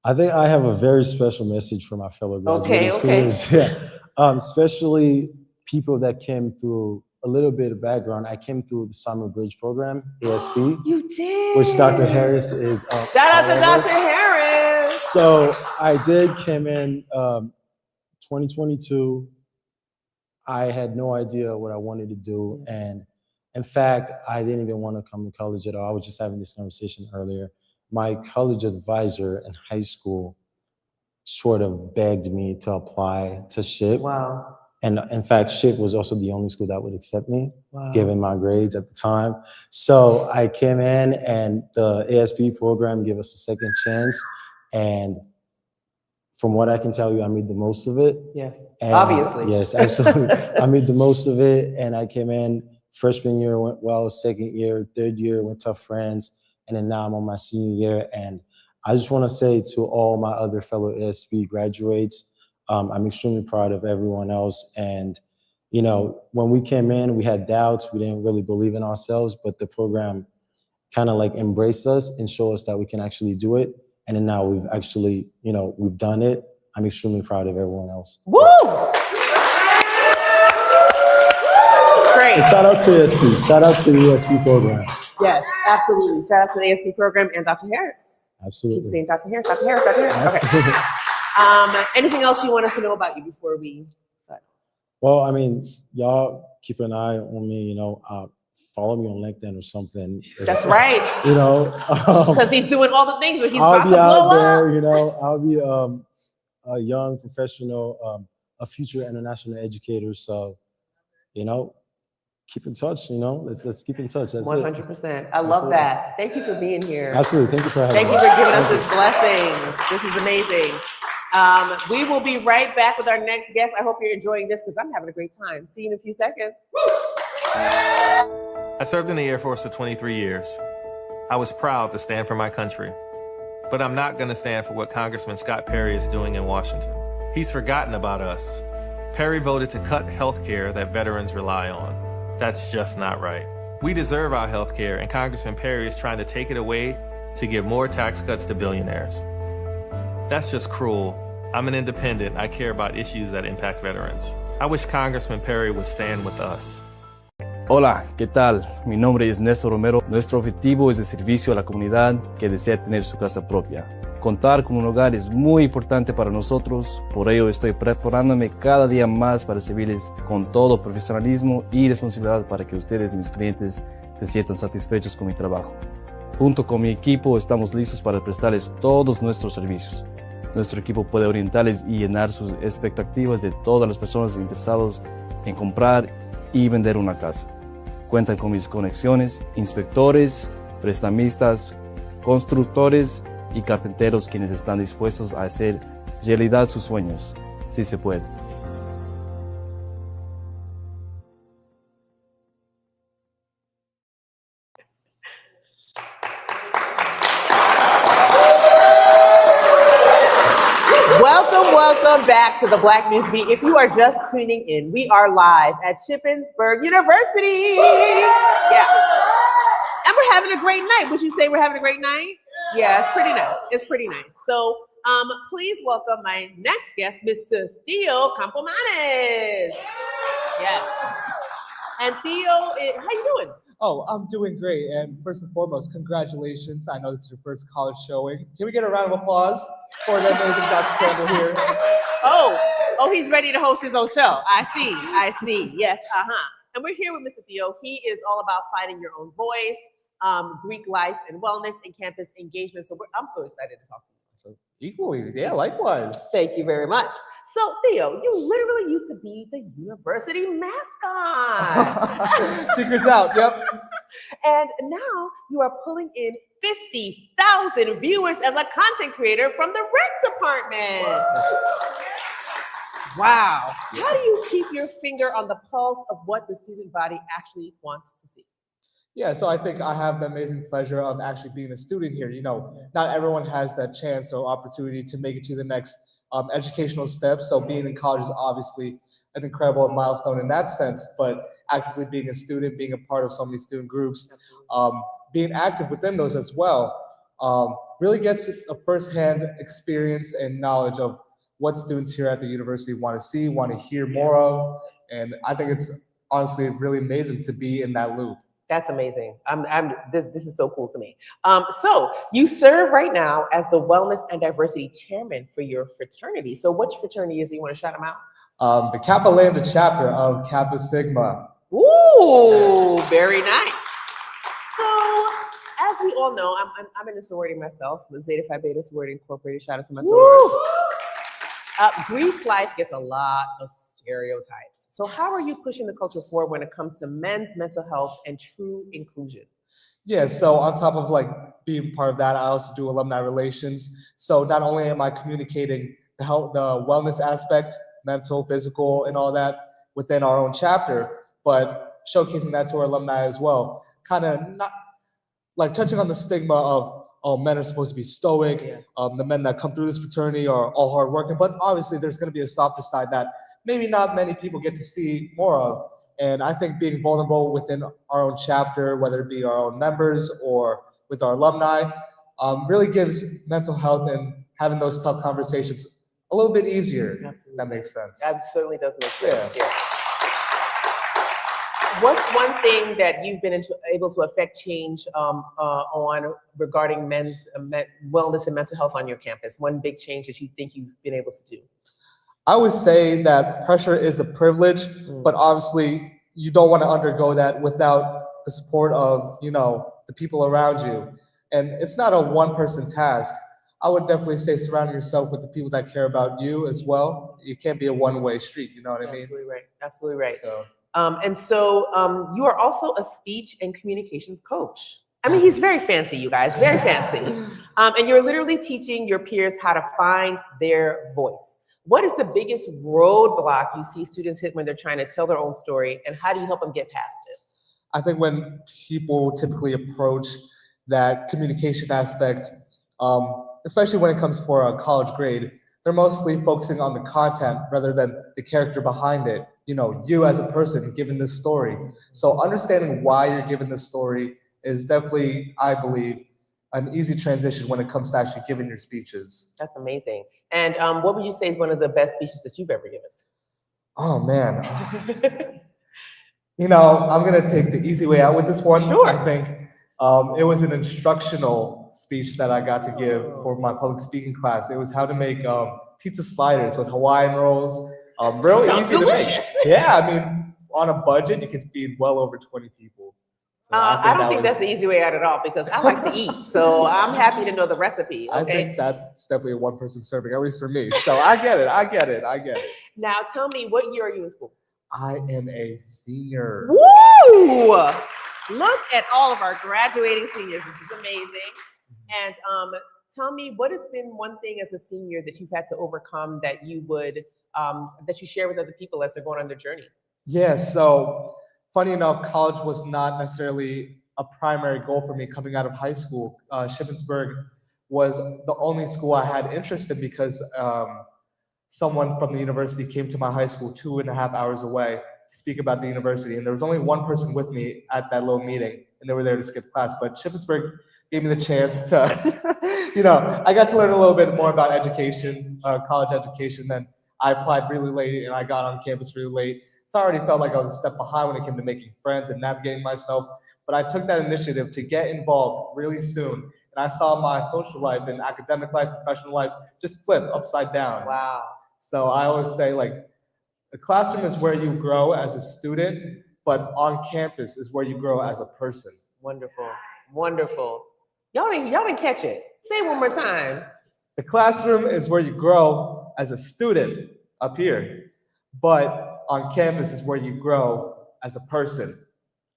I think I have a very special message for my fellow graduating seniors. Yeah. Especially people that came through a little bit of background. I came through the Summer Bridge program, ASP. You did? Which Dr. Harris is. Shout out to Dr. Harris. So I came in 2022. I had no idea what I wanted to do. And in fact, I didn't even want to come to college at all. I was just having this conversation earlier. My college advisor in high school sort of begged me to apply to SHIP. Wow. And in fact, SHIP was also the only school that would accept me, given my grades at the time. So I came in and the ASP program gave us a second chance. And from what I can tell you, I made the most of it. Yes, And obviously. Yes, absolutely. I made the most of it. And I came in, freshman year went well, second year, third year went tough friends. And then now I'm on my senior year. And I just want to say to all my other fellow ASP graduates, I'm extremely proud of everyone else. And, when we came in, we had doubts. We didn't really believe in ourselves, but the program kind of like embraced us and showed us that we can actually do it. And then now we've actually, we've done it. I'm extremely proud of everyone else. Woo! Great. And shout out to ASP. Shout out to the ASP program. Yes, absolutely. Shout out to the ASP program and Dr. Harris. Absolutely. Keep saying Dr. Harris, Dr. Harris, Dr. Harris. Okay. Anything else you want us to know about you before we start? Well, I mean, y'all keep an eye on me, follow me on LinkedIn or something. That's right. Because he's doing all the things that he's I'll about be to out blow there, up. I'll be a young professional, a future international educator. So, keep in touch, let's keep in touch. That's 100%. I love that. Thank you for being here. Absolutely. Thank you for having me. Thank you for giving us this blessing. This is amazing. We will be right back with our next guest. I hope you're enjoying this because I'm having a great time. See you in a few seconds. I served in the Air Force for 23 years. I was proud to stand for my country. But I'm not going to stand for what Congressman Scott Perry is doing in Washington. He's forgotten about us. Perry voted to cut health care that veterans rely on. That's just not right. We deserve our health care, and Congressman Perry is trying to take it away to give more tax cuts to billionaires. That's just cruel. I'm an independent. I care about issues that impact veterans. I wish Congressman Perry would stand with us. Hola, ¿qué tal? Mi nombre es Néstor Romero. Nuestro objetivo es de servicio a la comunidad que desea tener su casa propia. Contar con un hogar es muy importante para nosotros, por ello estoy preparándome cada día más para servirles con todo profesionalismo y responsabilidad para que ustedes y mis clientes se sientan satisfechos con mi trabajo. Junto con mi equipo estamos listos para prestarles todos nuestros servicios. Nuestro equipo puede orientarles y llenar sus expectativas de todas las personas interesadas en comprar y vender una casa. Cuentan con mis conexiones, inspectores, prestamistas, constructores y carpinteros quienes están dispuestos a hacer realidad sus sueños. Sí se puede. Welcome back to the Black News Beat. If you are just tuning in, we are live at Shippensburg University. Yeah. And we're having a great night. Would you say we're having a great night? Yeah, it's pretty nice. It's pretty nice. So please welcome my next guest, Mr. Theo Campomanes. Yes. And Theo, how you doing? Oh, I'm doing great. And first and foremost, congratulations. I know this is your first college showing. Can we get a round of applause for the amazing Dr. Campbell here? Oh, he's ready to host his own show. I see. Yes, And we're here with Mr. Theo. He is all about finding your own voice, Greek life and wellness, and campus engagement. So I'm so excited to talk to you. So equally, yeah, likewise. Thank you very much. So Theo, you literally used to be the university mascot. Secrets out, yep. And now you are pulling in 50,000 viewers as a content creator from the rec department. Wow. How do you keep your finger on the pulse of what the student body actually wants to see? Yeah, so I think I have the amazing pleasure of actually being a student here. You know, not everyone has that chance or opportunity to make it to the next educational step. So being in college is obviously an incredible milestone in that sense, but actively being a student, being a part of so many student groups, being active within those as well, really gets a firsthand experience and knowledge of what students here at the university want to see, want to hear more of. And I think it's honestly really amazing to be in that loop. That's amazing. This is so cool to me. So you serve right now as the Wellness and Diversity Chairman for your fraternity. So which fraternity is it? You want to shout them out? The Kappa Lambda chapter of Kappa Sigma. Ooh, very nice. So as we all know, I'm in a sorority myself, the Zeta Phi Beta Sorority Incorporated. Shout out to my sorors. Greek life gets a lot of stereotypes. So how are you pushing the culture forward when it comes to men's mental health and true inclusion? Yeah, so on top of like being part of that, I also do alumni relations. So not only am I communicating the health, the wellness aspect, mental, physical, and all that within our own chapter, but showcasing that to our alumni as well. Kind of not like touching on the stigma of, oh, men are supposed to be stoic. Yeah. The men that come through this fraternity are all hardworking, but obviously there's going to be a softer side that maybe not many people get to see more of. And I think being vulnerable within our own chapter, whether it be our own members or with our alumni, really gives mental health and having those tough conversations a little bit easier. Absolutely. If that makes sense. That certainly does make sense. Yeah. What's one thing that you've been able to affect change on regarding men's wellness and mental health on your campus? One big change that you think you've been able to do? I would say that pressure is a privilege, but obviously you don't want to undergo that without the support of, the people around you. And it's not a one-person task. I would definitely say surround yourself with the people that care about you as well. It can't be a one-way street, you know what I mean? Absolutely right. Absolutely right. So, you are also a speech and communications coach. I mean, he's very fancy, you guys, very fancy. And you're literally teaching your peers how to find their voice. What is the biggest roadblock you see students hit when they're trying to tell their own story, and how do you help them get past it? I think when people typically approach that communication aspect, especially when it comes for a college grade, they're mostly focusing on the content rather than the character behind it. You as a person given this story. So understanding why you're given this story is definitely, I believe, an easy transition when it comes to actually giving your speeches. That's amazing. And what would you say is one of the best speeches that you've ever given? Oh, man. I'm going to take the easy way out with this one. Sure. I think it was an instructional speech that I got to give for my public speaking class. It was how to make pizza sliders with Hawaiian rolls. Real Sounds easy delicious. to make. Yeah, I mean, on a budget, you can feed well over 20 people. So I don't think that's the easy way out at all, because I like to eat. So I'm happy to know the recipe. Okay? I think that's definitely a one-person serving, at least for me. So I get it. Now tell me, what year are you in school? I am a senior. Woo! Look at all of our graduating seniors. This is amazing. And tell me, what has been one thing as a senior that you've had to overcome that you would that you share with other people as they're going on their journey? Yeah, so funny enough, college was not necessarily a primary goal for me coming out of high school. Shippensburg was the only school I had interest in because someone from the university came to my high school 2.5 hours away to speak about the university. And there was only one person with me at that little meeting, and they were there to skip class. But Shippensburg gave me the chance to, I got to learn a little bit more about education, college education. Then I applied really late, and I got on campus really late. So I already felt like I was a step behind when it came to making friends and navigating myself. But I took that initiative to get involved really soon. And I saw my social life and academic life, professional life, just flip upside down. Wow. So I always say, the classroom is where you grow as a student, but on campus is where you grow as a person. Wonderful. Wonderful. Y'all didn't catch it. Say it one more time. The classroom is where you grow as a student up here, but on campus is where you grow as a person.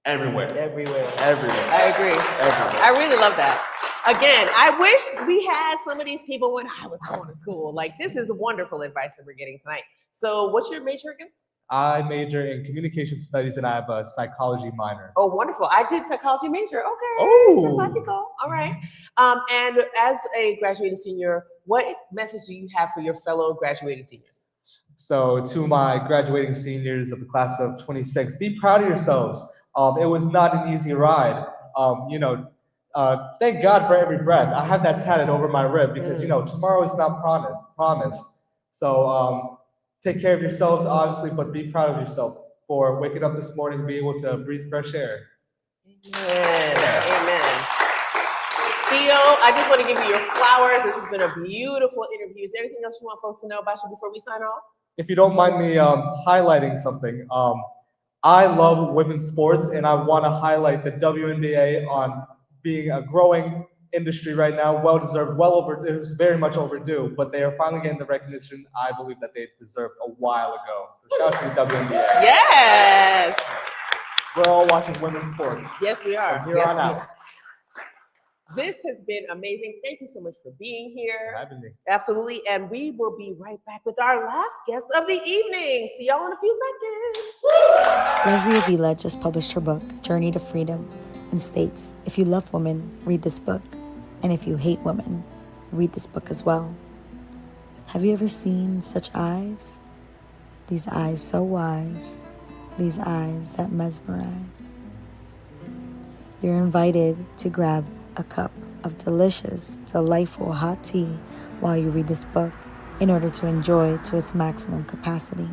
Everywhere. I agree. Everywhere. I really love that. Again, I wish we had some of these people when I was going to school. This is wonderful advice that we're getting tonight. So what's your major again? I major in communication studies and I have a psychology minor. Oh, wonderful. I did psychology major. Okay. Oh. Simpatico. All right. And as a graduating senior, what message do you have for your fellow graduating seniors? So to my graduating seniors of the class of 26, be proud of yourselves. It was not an easy ride. Thank God for every breath. I have that tatted over my rib because, tomorrow is not promised. So take care of yourselves, obviously, but be proud of yourself for waking up this morning and being able to breathe fresh air. Amen. Theo, I just want to give you your flowers. This has been a beautiful interview. Is there anything else you want folks to know about you before we sign off? If you don't mind me highlighting something, I love women's sports, and I want to highlight the WNBA on being a growing industry right now, well-deserved, it was very much overdue, but they are finally getting the recognition I believe that they deserved a while ago. So shout out to the WNBA. Yes! We're all watching women's sports. Yes, we are. From here on out. This has been amazing. Thank you so much for being here. For having me. Absolutely. And we will be right back with our last guest of the evening. See y'all in a few seconds. Leslie Avila just published her book, Journey to Freedom, and states, if you love women, read this book. And if you hate women, read this book as well. Have you ever seen such eyes? These eyes so wise, these eyes that mesmerize. You're invited to grab a cup of delicious, delightful hot tea while you read this book in order to enjoy to its maximum capacity.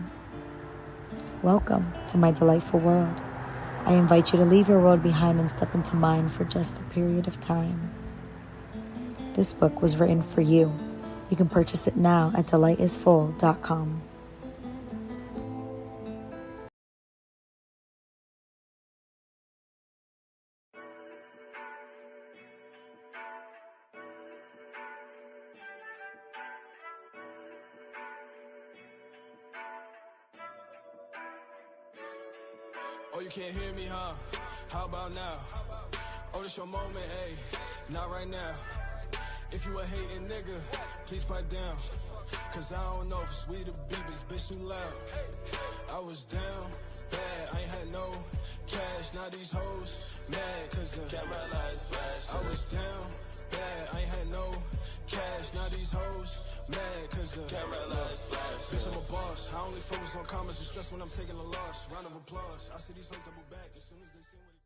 Welcome to my delightful world. I invite you to leave your world behind and step into mine for just a period of time. This book was written for you. You can purchase it now at delightisfull.com. Oh, you can't hear me, huh? How about now? Oh, this your moment, hey, not right now. If you a hating nigga, please pipe down. Cause I don't know if it's we the beat, this bitch too loud. I was down bad, I ain't had no cash. Now these hoes mad cause the camera lights flash. I was down bad, I ain't had no cash. Now these hoes mad cause the camera lights flash. Bitch, I'm a boss. I only focus on comments and stress when I'm taking a loss. Round of applause. I see these hoes double back as soon as they see what it.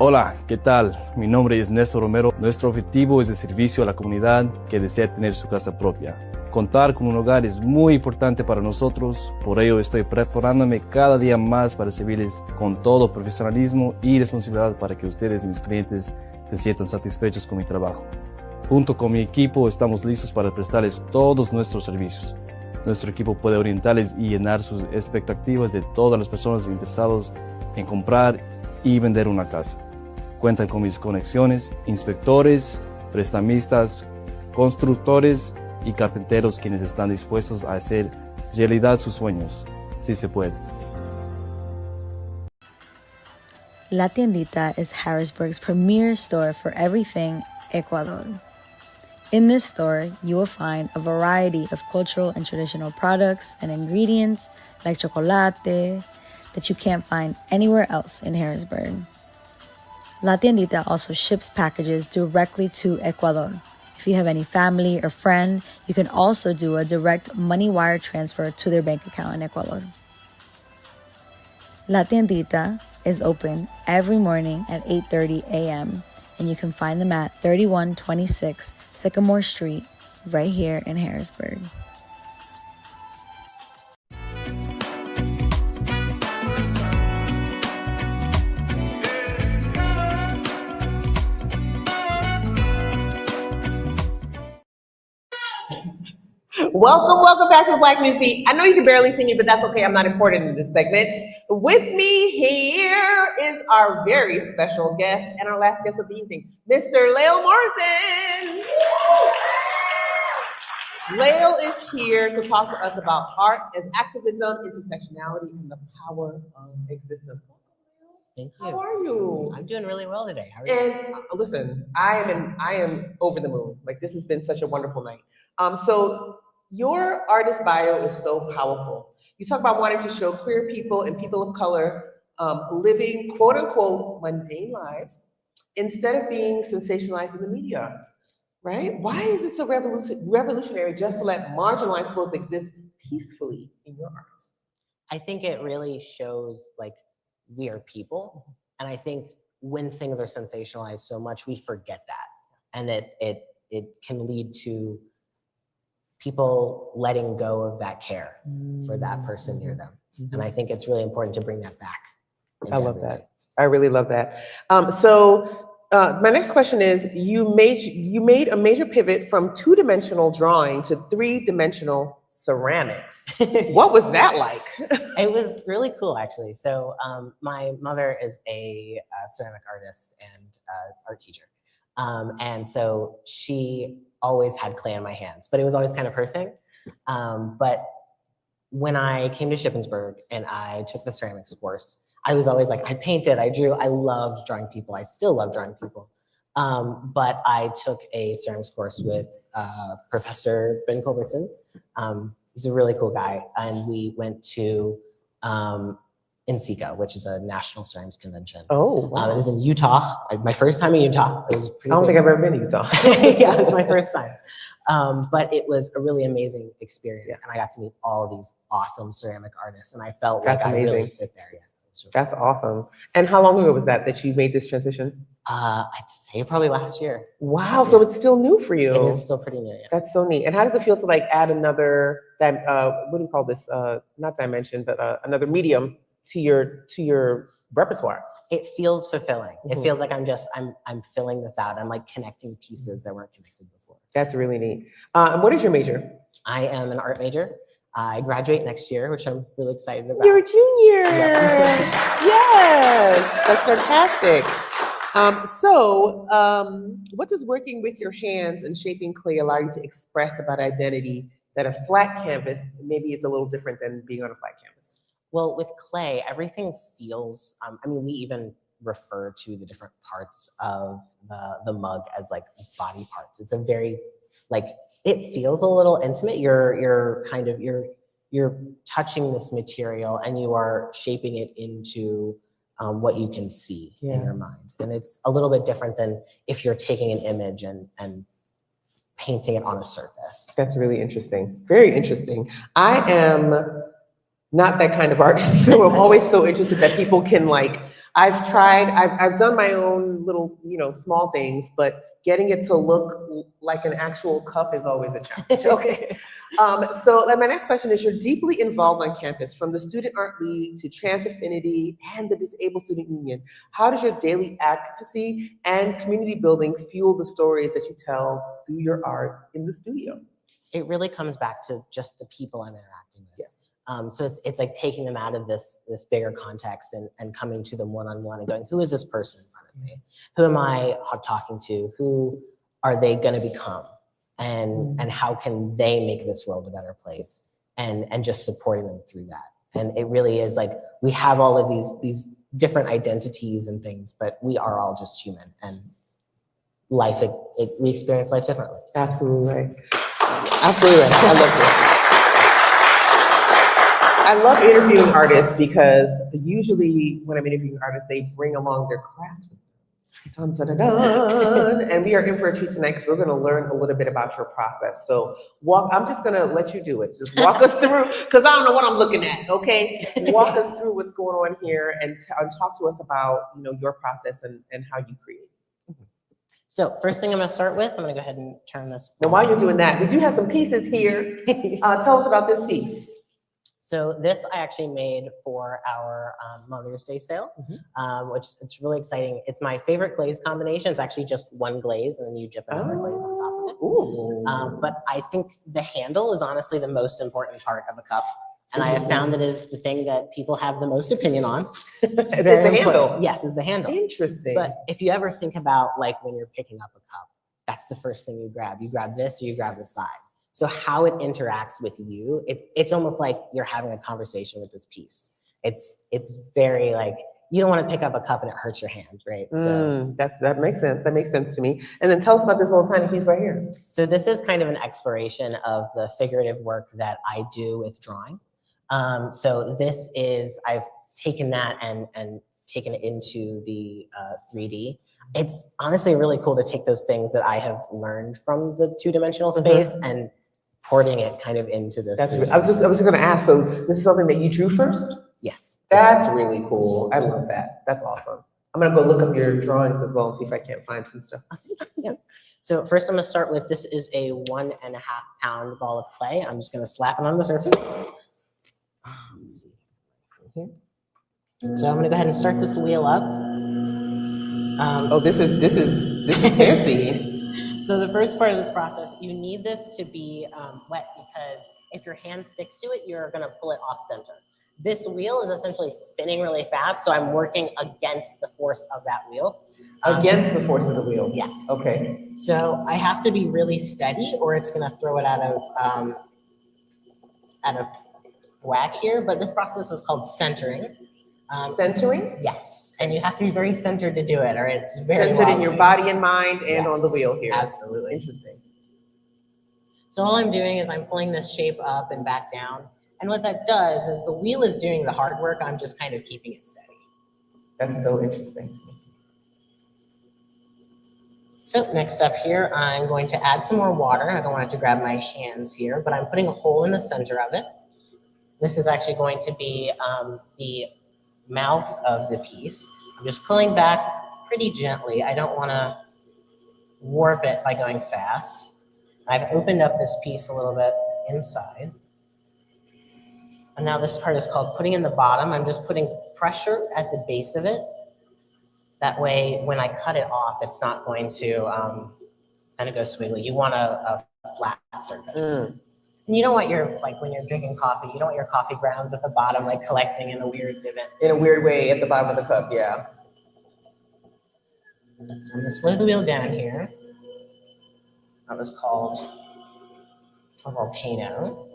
Hola, ¿qué tal? Mi nombre es Néstor Romero. Nuestro objetivo es el servicio a la comunidad que desea tener su casa propia. Contar con un hogar es muy importante para nosotros, por ello estoy preparándome cada día más para servirles con todo profesionalismo y responsabilidad para que ustedes, mis clientes, se sientan satisfechos con mi trabajo. Junto con mi equipo estamos listos para prestarles todos nuestros servicios. Nuestro equipo puede orientarles y llenar sus expectativas de todas las personas interesadas en comprar y vender una casa. Cuentan con mis conexiones, inspectores, prestamistas, constructores y carpinteros quienes están dispuestos a hacer realidad sus sueños. Sí se puede. La Tiendita is Harrisburg's premier store for everything Ecuador. In this store, you will find a variety of cultural and traditional products and ingredients like chocolate that you can't find anywhere else in Harrisburg. La Tiendita also ships packages directly to Ecuador. If you have any family or friend, you can also do a direct money wire transfer to their bank account in Ecuador. La Tiendita is open every morning at 8:30 a.m. and you can find them at 3126 Sycamore Street right here in Harrisburg. Welcome back to the Black News Beat. I know you can barely see me, but that's okay. I'm not important in this segment. With me here is our very special guest and our last guest of the evening, Mr. Lael Morrison. Lael is here to talk to us about art as activism, intersectionality, and the power of existence. Thank you. How are you? I'm doing really well today. How are you? And listen, I am over the moon. Like, this has been such a wonderful night. So your artist bio is so powerful. You talk about wanting to show queer people and people of color living quote unquote mundane lives instead of being sensationalized in the media, right? Why is it so revolutionary just to let marginalized folks exist peacefully in your art? I think it really shows like we are people. And I think when things are sensationalized so much, we forget that. And it can lead to people letting go of that care for that person near them. And I think it's really important to bring that back. I love that. I really love that. So my next question is, you made a major pivot from 2-dimensional drawing to 3-dimensional ceramics. What was that like? It was really cool, actually. So my mother is a ceramic artist and art teacher. And so she always had clay in my hands, but it was always kind of her thing. But when I came to Shippensburg and I took the ceramics course, I was always like, I painted, I drew, I loved drawing people. I still love drawing people. But I took a ceramics course with Professor Ben Culbertson. He's a really cool guy. And we went to NCCA, which is a National Ceramics Convention. Oh, wow. It was in Utah. My first time in Utah. It was pretty I don't big. think I've ever been to Utah. Yeah, it was my first time. But it was a really amazing experience, and I got to meet all of these awesome ceramic artists, and I felt That's like I really amazing. fit there. Yeah. That's awesome. And how long ago was that you made this transition? I'd say probably last year. Wow, so it's still new for you. It is still pretty new. Yeah. That's so neat. And how does it feel to like add another, what do you call this? Not dimension, but another medium to your repertoire? It feels fulfilling. Mhm. It feels like I'm filling this out. I'm like connecting pieces that weren't connected before. That's really neat. And what is your major? I am an art major. I graduate next year, which I'm really excited about. You're a junior. Yeah. Yes, that's fantastic. What does working with your hands and shaping clay allow you to express about identity that a flat canvas maybe is a little different than being on a flat canvas? Well, with clay, everything feels, we even refer to the different parts of the mug as like body parts. It's a very, it feels a little intimate. You're touching this material and you are shaping it into what you can see in your mind. And it's a little bit different than if you're taking an image and painting it on a surface. That's really interesting. Very interesting. I am not that kind of artist, so I'm always so interested that people can I've done my own little, small things, but getting it to look like an actual cup is always a challenge. Okay. So my next question is, you're deeply involved on campus, from the Student Art League to Trans Affinity and the Disabled Student Union. How does your daily advocacy and community building fuel the stories that you tell through your art in the studio? It really comes back to just the people I'm interacting with. Yes. So it's like taking them out of this bigger context and coming to them one-on-one and going, who is this person in front of me? Who am I talking to? Who are they going to become? And how can they make this world a better place? And just supporting them through that. And it really is like, we have all of these different identities and things, but we are all just human, and life, we experience life differently. So. Absolutely right. Absolutely right. I love this. I love interviewing artists because usually when I'm interviewing artists, they bring along their craft. Dun, dun, dun, dun. And we are in for a treat tonight because we're going to learn a little bit about your process. So I'm just going to let you do it. Just walk us through, because I don't know what I'm looking at, okay? Walk us through what's going on here and talk to us about your process and how you create. So first thing I'm going to start with, I'm going to go ahead and turn this. Now, while you're doing that, we do have some pieces here. Tell us about this piece. So this I actually made for our Mother's Day sale, which it's really exciting. It's my favorite glaze combination. It's actually just one glaze and then you dip another glaze on top of it. Ooh. But I think the handle is honestly the most important part of a cup. And I have found that it is the thing that people have the most opinion on. It's the handle. Yes, is the handle. Interesting. But if you ever think about when you're picking up a cup, that's the first thing you grab. You grab this or you grab the side. So how it interacts with you, it's almost like you're having a conversation with this piece. It's very you don't want to pick up a cup and it hurts your hand, right? So that makes sense. That makes sense to me. And then tell us about this little tiny piece right here. So this is kind of an exploration of the figurative work that I do with drawing. So this is, I've taken that and taken it into the 3D. It's honestly really cool to take those things that I have learned from the two-dimensional space and porting it kind of into this. I was just going to ask. So this is something that you drew first? Yes. That's really cool. I love that. That's awesome. I'm going to go look up your drawings as well and see if I can't find some stuff. Yeah. So first I'm going to start with, this is a 1.5 pound ball of clay. I'm just going to slap it on the surface. Let's see. Here. So I'm going to go ahead and start this wheel up. This is fancy. So the first part of this process, you need this to be wet, because if your hand sticks to it, you're going to pull it off center. This wheel is essentially spinning really fast, so I'm working against the force of that wheel. Against the force of the wheel? Yes. Okay. So I have to be really steady or it's going to throw it out of whack here, but this process is called centering. Centering? Yes, and you have to be very centered to do it, or it's very centered in your body and mind and on the wheel here. Absolutely. Interesting. So all I'm doing is I'm pulling this shape up and back down, And what that does is the wheel is doing the hard work. I'm just kind of keeping it steady. That's so interesting to me. So next up here, I'm going to add some more water. I don't want it to grab my hands here, but I'm putting a hole in the center of it. This is actually going to be the mouth of the piece. I'm just pulling back pretty gently. I don't want to warp it by going fast. I've opened up this piece a little bit inside. And now this part is called putting in the bottom. I'm just putting pressure at the base of it. That way, when I cut it off, it's not going to kind of go squiggly. You want a flat surface. And you don't want your, like when you're drinking coffee, you don't want your coffee grounds at the bottom, like collecting in a weird divot. In a weird way at the bottom of the cup, yeah. So I'm gonna slow the wheel down here. That was called a volcano.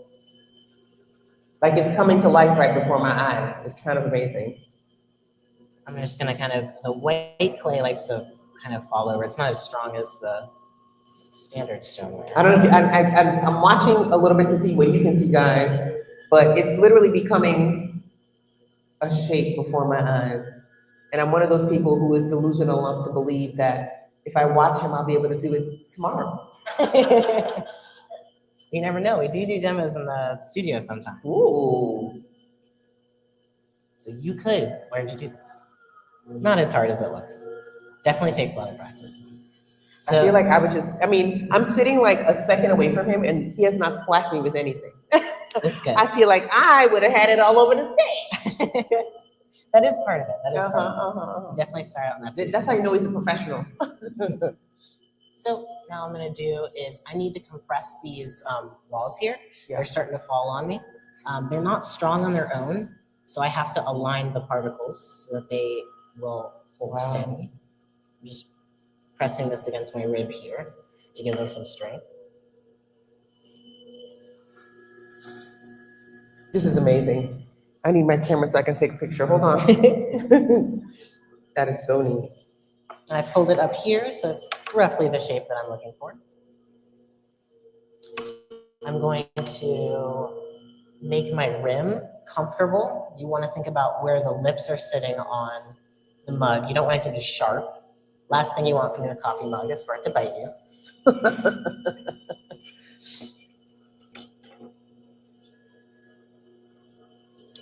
Like it's coming to life right before my eyes. It's kind of amazing. I'm just gonna kind of, the white clay likes to kind of fall over. It's not as strong as the standard stoneware. I don't know if I'm watching a little bit to see what you can see, guys, but it's literally becoming a shape before my eyes. And I'm one of those people who is delusional enough to believe that if I watch him, I'll be able to do it tomorrow. You never know. We do demos in the studio sometimes. Ooh. So you could learn to do this. Not as hard as it looks. Definitely takes a lot of practice. So, I feel like I would just, I mean, I'm sitting like a second away from him and he has not splashed me with anything. That's good. I feel like I would have had it all over the stage. That is part of it. That is part of it. Definitely start out in that. That's how you know he's a professional. So now I'm gonna do is I need to compress these walls here. They're starting to fall on me. They're not strong on their own, so I have to align the particles so that they will hold steady. I'm just pressing this against my rib here to give them some strength. This is amazing. I need my camera so I can take a picture. Hold on. That is so neat. I've pulled it up here, so it's roughly the shape that I'm looking for. I'm going to make my rim comfortable. You want to think about where the lips are sitting on the mug. You don't want it to be sharp. Last thing you want from your coffee mug is for it to bite you.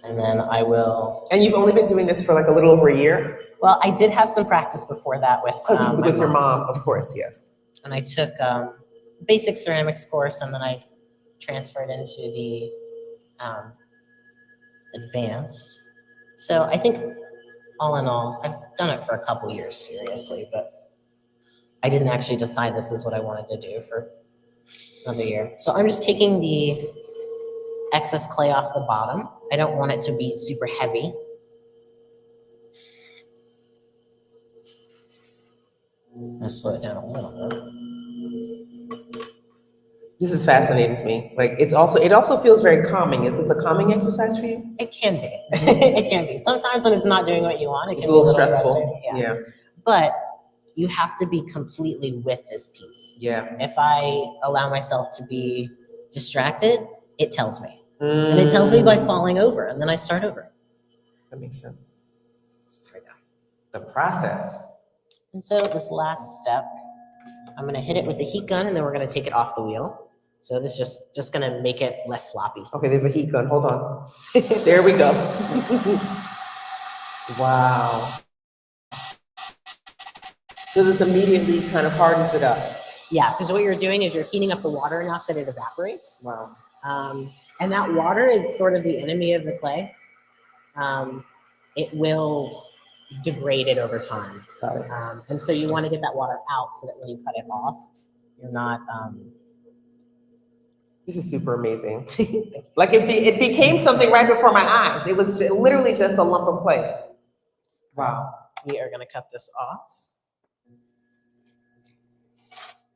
And then I will. And you've only been doing this for like a little over a year? Well, I did have some practice before that with your mom, of course, yes. And I took basic ceramics course, and then I transferred into the advanced. So I think all in all, I've done it for a couple years seriously, but I didn't actually decide this is what I wanted to do for another year. So I'm just taking the excess clay off the bottom. I don't want it to be super heavy. I'm gonna slow it down a little bit. This is fascinating to me. Like it also feels very calming. Is this a calming exercise for you? It can be. It can be. Sometimes when it's not doing what you want, it can be a little stressful. Yeah. But you have to be completely with this piece. Yeah. If I allow myself to be distracted, it tells me. And it tells me by falling over, and then I start over. That makes sense. Right now. The process. And so this last step, I'm gonna hit it with the heat gun, and then we're gonna take it off the wheel. So this is just gonna make it less floppy. Okay, there's a heat gun, hold on. There we go. Wow. So this immediately kind of hardens it up. Yeah, because what you're doing is you're heating up the water enough that it evaporates. Wow. And that water is sort of the enemy of the clay. It will degrade it over time. And so you want to get that water out so that when you cut it off, you're not... This is super amazing. Like it became something right before my eyes. It was literally just a lump of clay. Wow. We are going to cut this off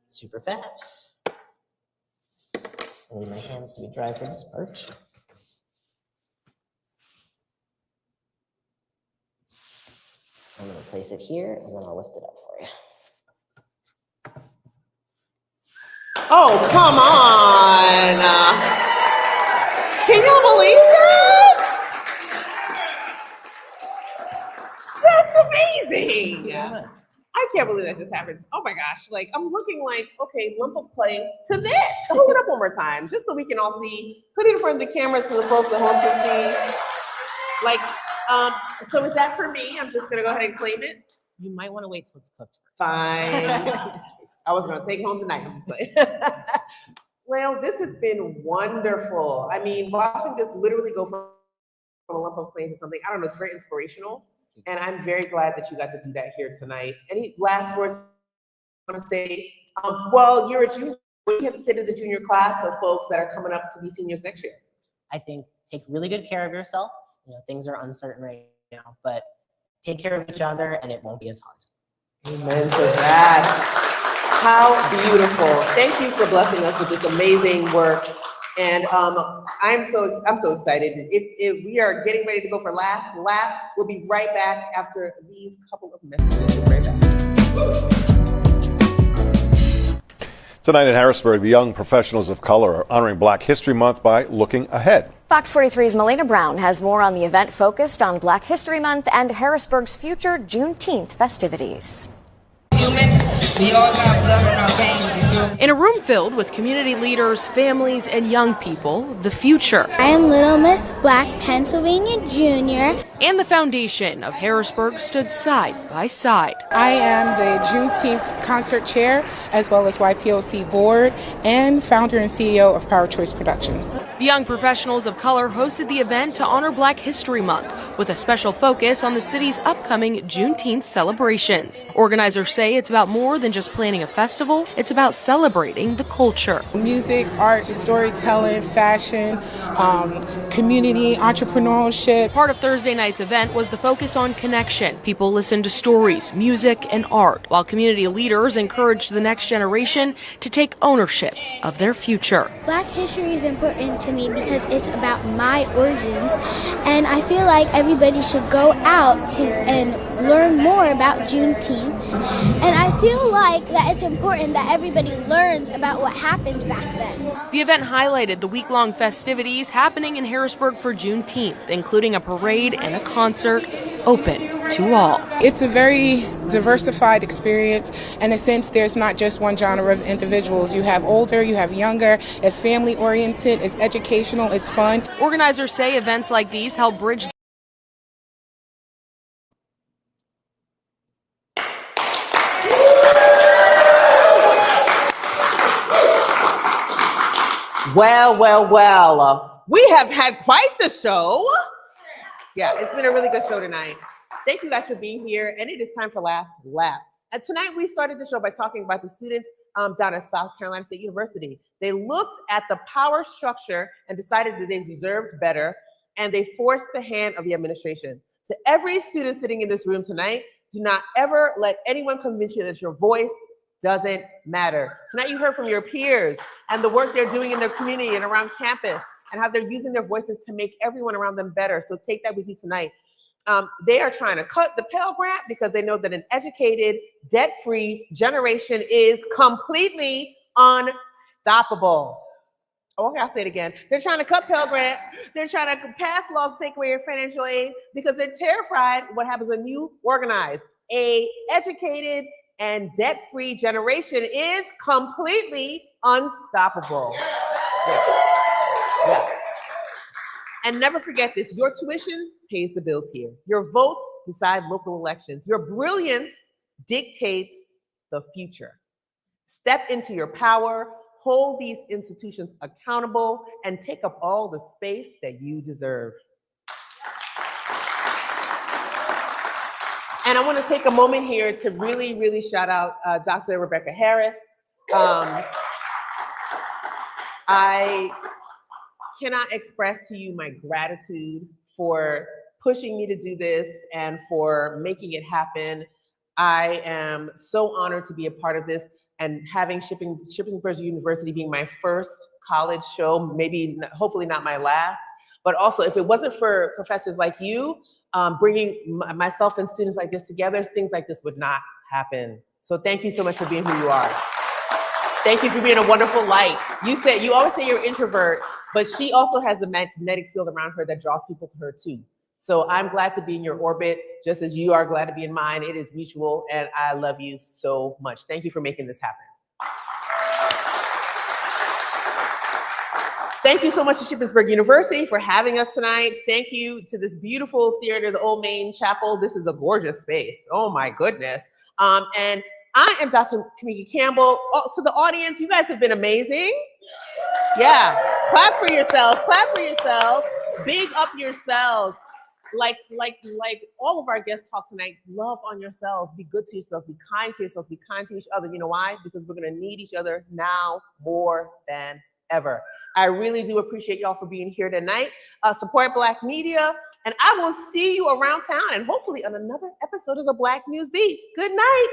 super fast. I need my hands to be dry for this part. I'm going to place it here, and then I'll lift it up for you. Oh, come on. Can you believe that? That's amazing. I can't believe that just happened. Oh my gosh, like I'm looking like, okay, lump of clay to this. Hold it up one more time, just so we can all see. Put it in front of the camera so the folks at home can see. Like, so is that for me? I'm just gonna go ahead and claim it. You might want to wait till it's cooked first. Fine. I was gonna take it home tonight. I'm just playing. Well, this has been wonderful. I mean, watching this literally go from a lump of clay to something, I don't know, it's very inspirational. And I'm very glad that you got to do that here tonight. Any last words you want to say? Well, you're a junior. What do you have to say to the junior class of folks that are coming up to be seniors next year? I think take really good care of yourself. You know, things are uncertain right now, but take care of each other and it won't be as hard. Amen to that. How beautiful. Thank you for blessing us with this amazing work. And I'm so excited. We are getting ready to go for last lap. We'll be right back after these couple of messages. We'll be right back. Tonight in Harrisburg, the young professionals of color are honoring Black History Month by looking ahead. Fox 43's Melina Brown has more on the event focused on Black History Month and Harrisburg's future Juneteenth festivities. In a room filled with community leaders, families, and young people, the future. I am Little Miss Black, Pennsylvania Junior. And the foundation of Harrisburg stood side by side. I am the Juneteenth concert chair, as well as YPOC board, and founder and CEO of Power Choice Productions. The young professionals of color hosted the event to honor Black History Month, with a special focus on the city's upcoming Juneteenth celebrations. Organizers say it's about more than just planning a festival, it's about celebrating the culture. Music, art, storytelling, fashion, community, entrepreneurship. Part of Thursday night's event was the focus on connection. People listened to stories, music, and art, while community leaders encouraged the next generation to take ownership of their future. Black history is important to me because it's about my origins, and I feel like everybody should go out and learn more about Juneteenth. And I feel like that it's important that everybody learns about what happened back then. The event highlighted the week-long festivities happening in Harrisburg for Juneteenth, including a parade and a concert open to all. It's a very diversified experience. In a sense, there's not just one genre of individuals. You have older, you have younger. It's family-oriented, it's educational, it's fun. Organizers say events like these help bridge Well, we have had quite the show. Yeah, it's been a really good show tonight. Thank you guys for being here, and it is time for last lap. And tonight we started the show by talking about the students down at South Carolina State University. They looked at the power structure and decided that they deserved better, and they forced the hand of the administration. To every student sitting in this room tonight, do not ever let anyone convince you that your voice doesn't matter. Tonight you heard from your peers and the work they're doing in their community and around campus and how they're using their voices to make everyone around them better. So take that with you tonight. They are trying to cut the Pell Grant because they know that an educated, debt-free generation is completely unstoppable. Okay, I'll say it again. They're trying to cut Pell Grant. They're trying to pass laws to take away your financial aid because they're terrified what happens when you organize. A educated and debt-free generation is completely unstoppable. Yeah. And never forget this, your tuition pays the bills here. Your votes decide local elections. Your brilliance dictates the future. Step into your power, hold these institutions accountable, and take up all the space that you deserve. And I want to take a moment here to really shout out Dr. Rebecca Harris. I cannot express to you my gratitude for pushing me to do this and for making it happen. I am so honored to be a part of this and having Shippensburg University being my first college show, maybe, hopefully not my last, but also if it wasn't for professors like you, bringing myself and students like this together, things like this would not happen. So thank you so much for being who you are. Thank you for being a wonderful light. You always say you're an introvert, but she also has a magnetic field around her that draws people to her too. So I'm glad to be in your orbit, just as you are glad to be in mine. It is mutual, and I love you so much. Thank you for making this happen. Thank you so much to Shippensburg University for having us tonight. Thank you to this beautiful theater, the Old Main Chapel. This is a gorgeous space. Oh my goodness. And I am Dr. Kamika Campbell. Oh, to the audience, you guys have been amazing. Yeah, clap for yourselves, clap for yourselves. Big up yourselves. Like all of our guests talk tonight, love on yourselves, be good to yourselves, be kind to yourselves, be kind to each other. You know why? Because we're gonna need each other now more than ever. I really do appreciate y'all for being here tonight. Support Black media, and I will see you around town and hopefully on another episode of the Black News Beat. Good night.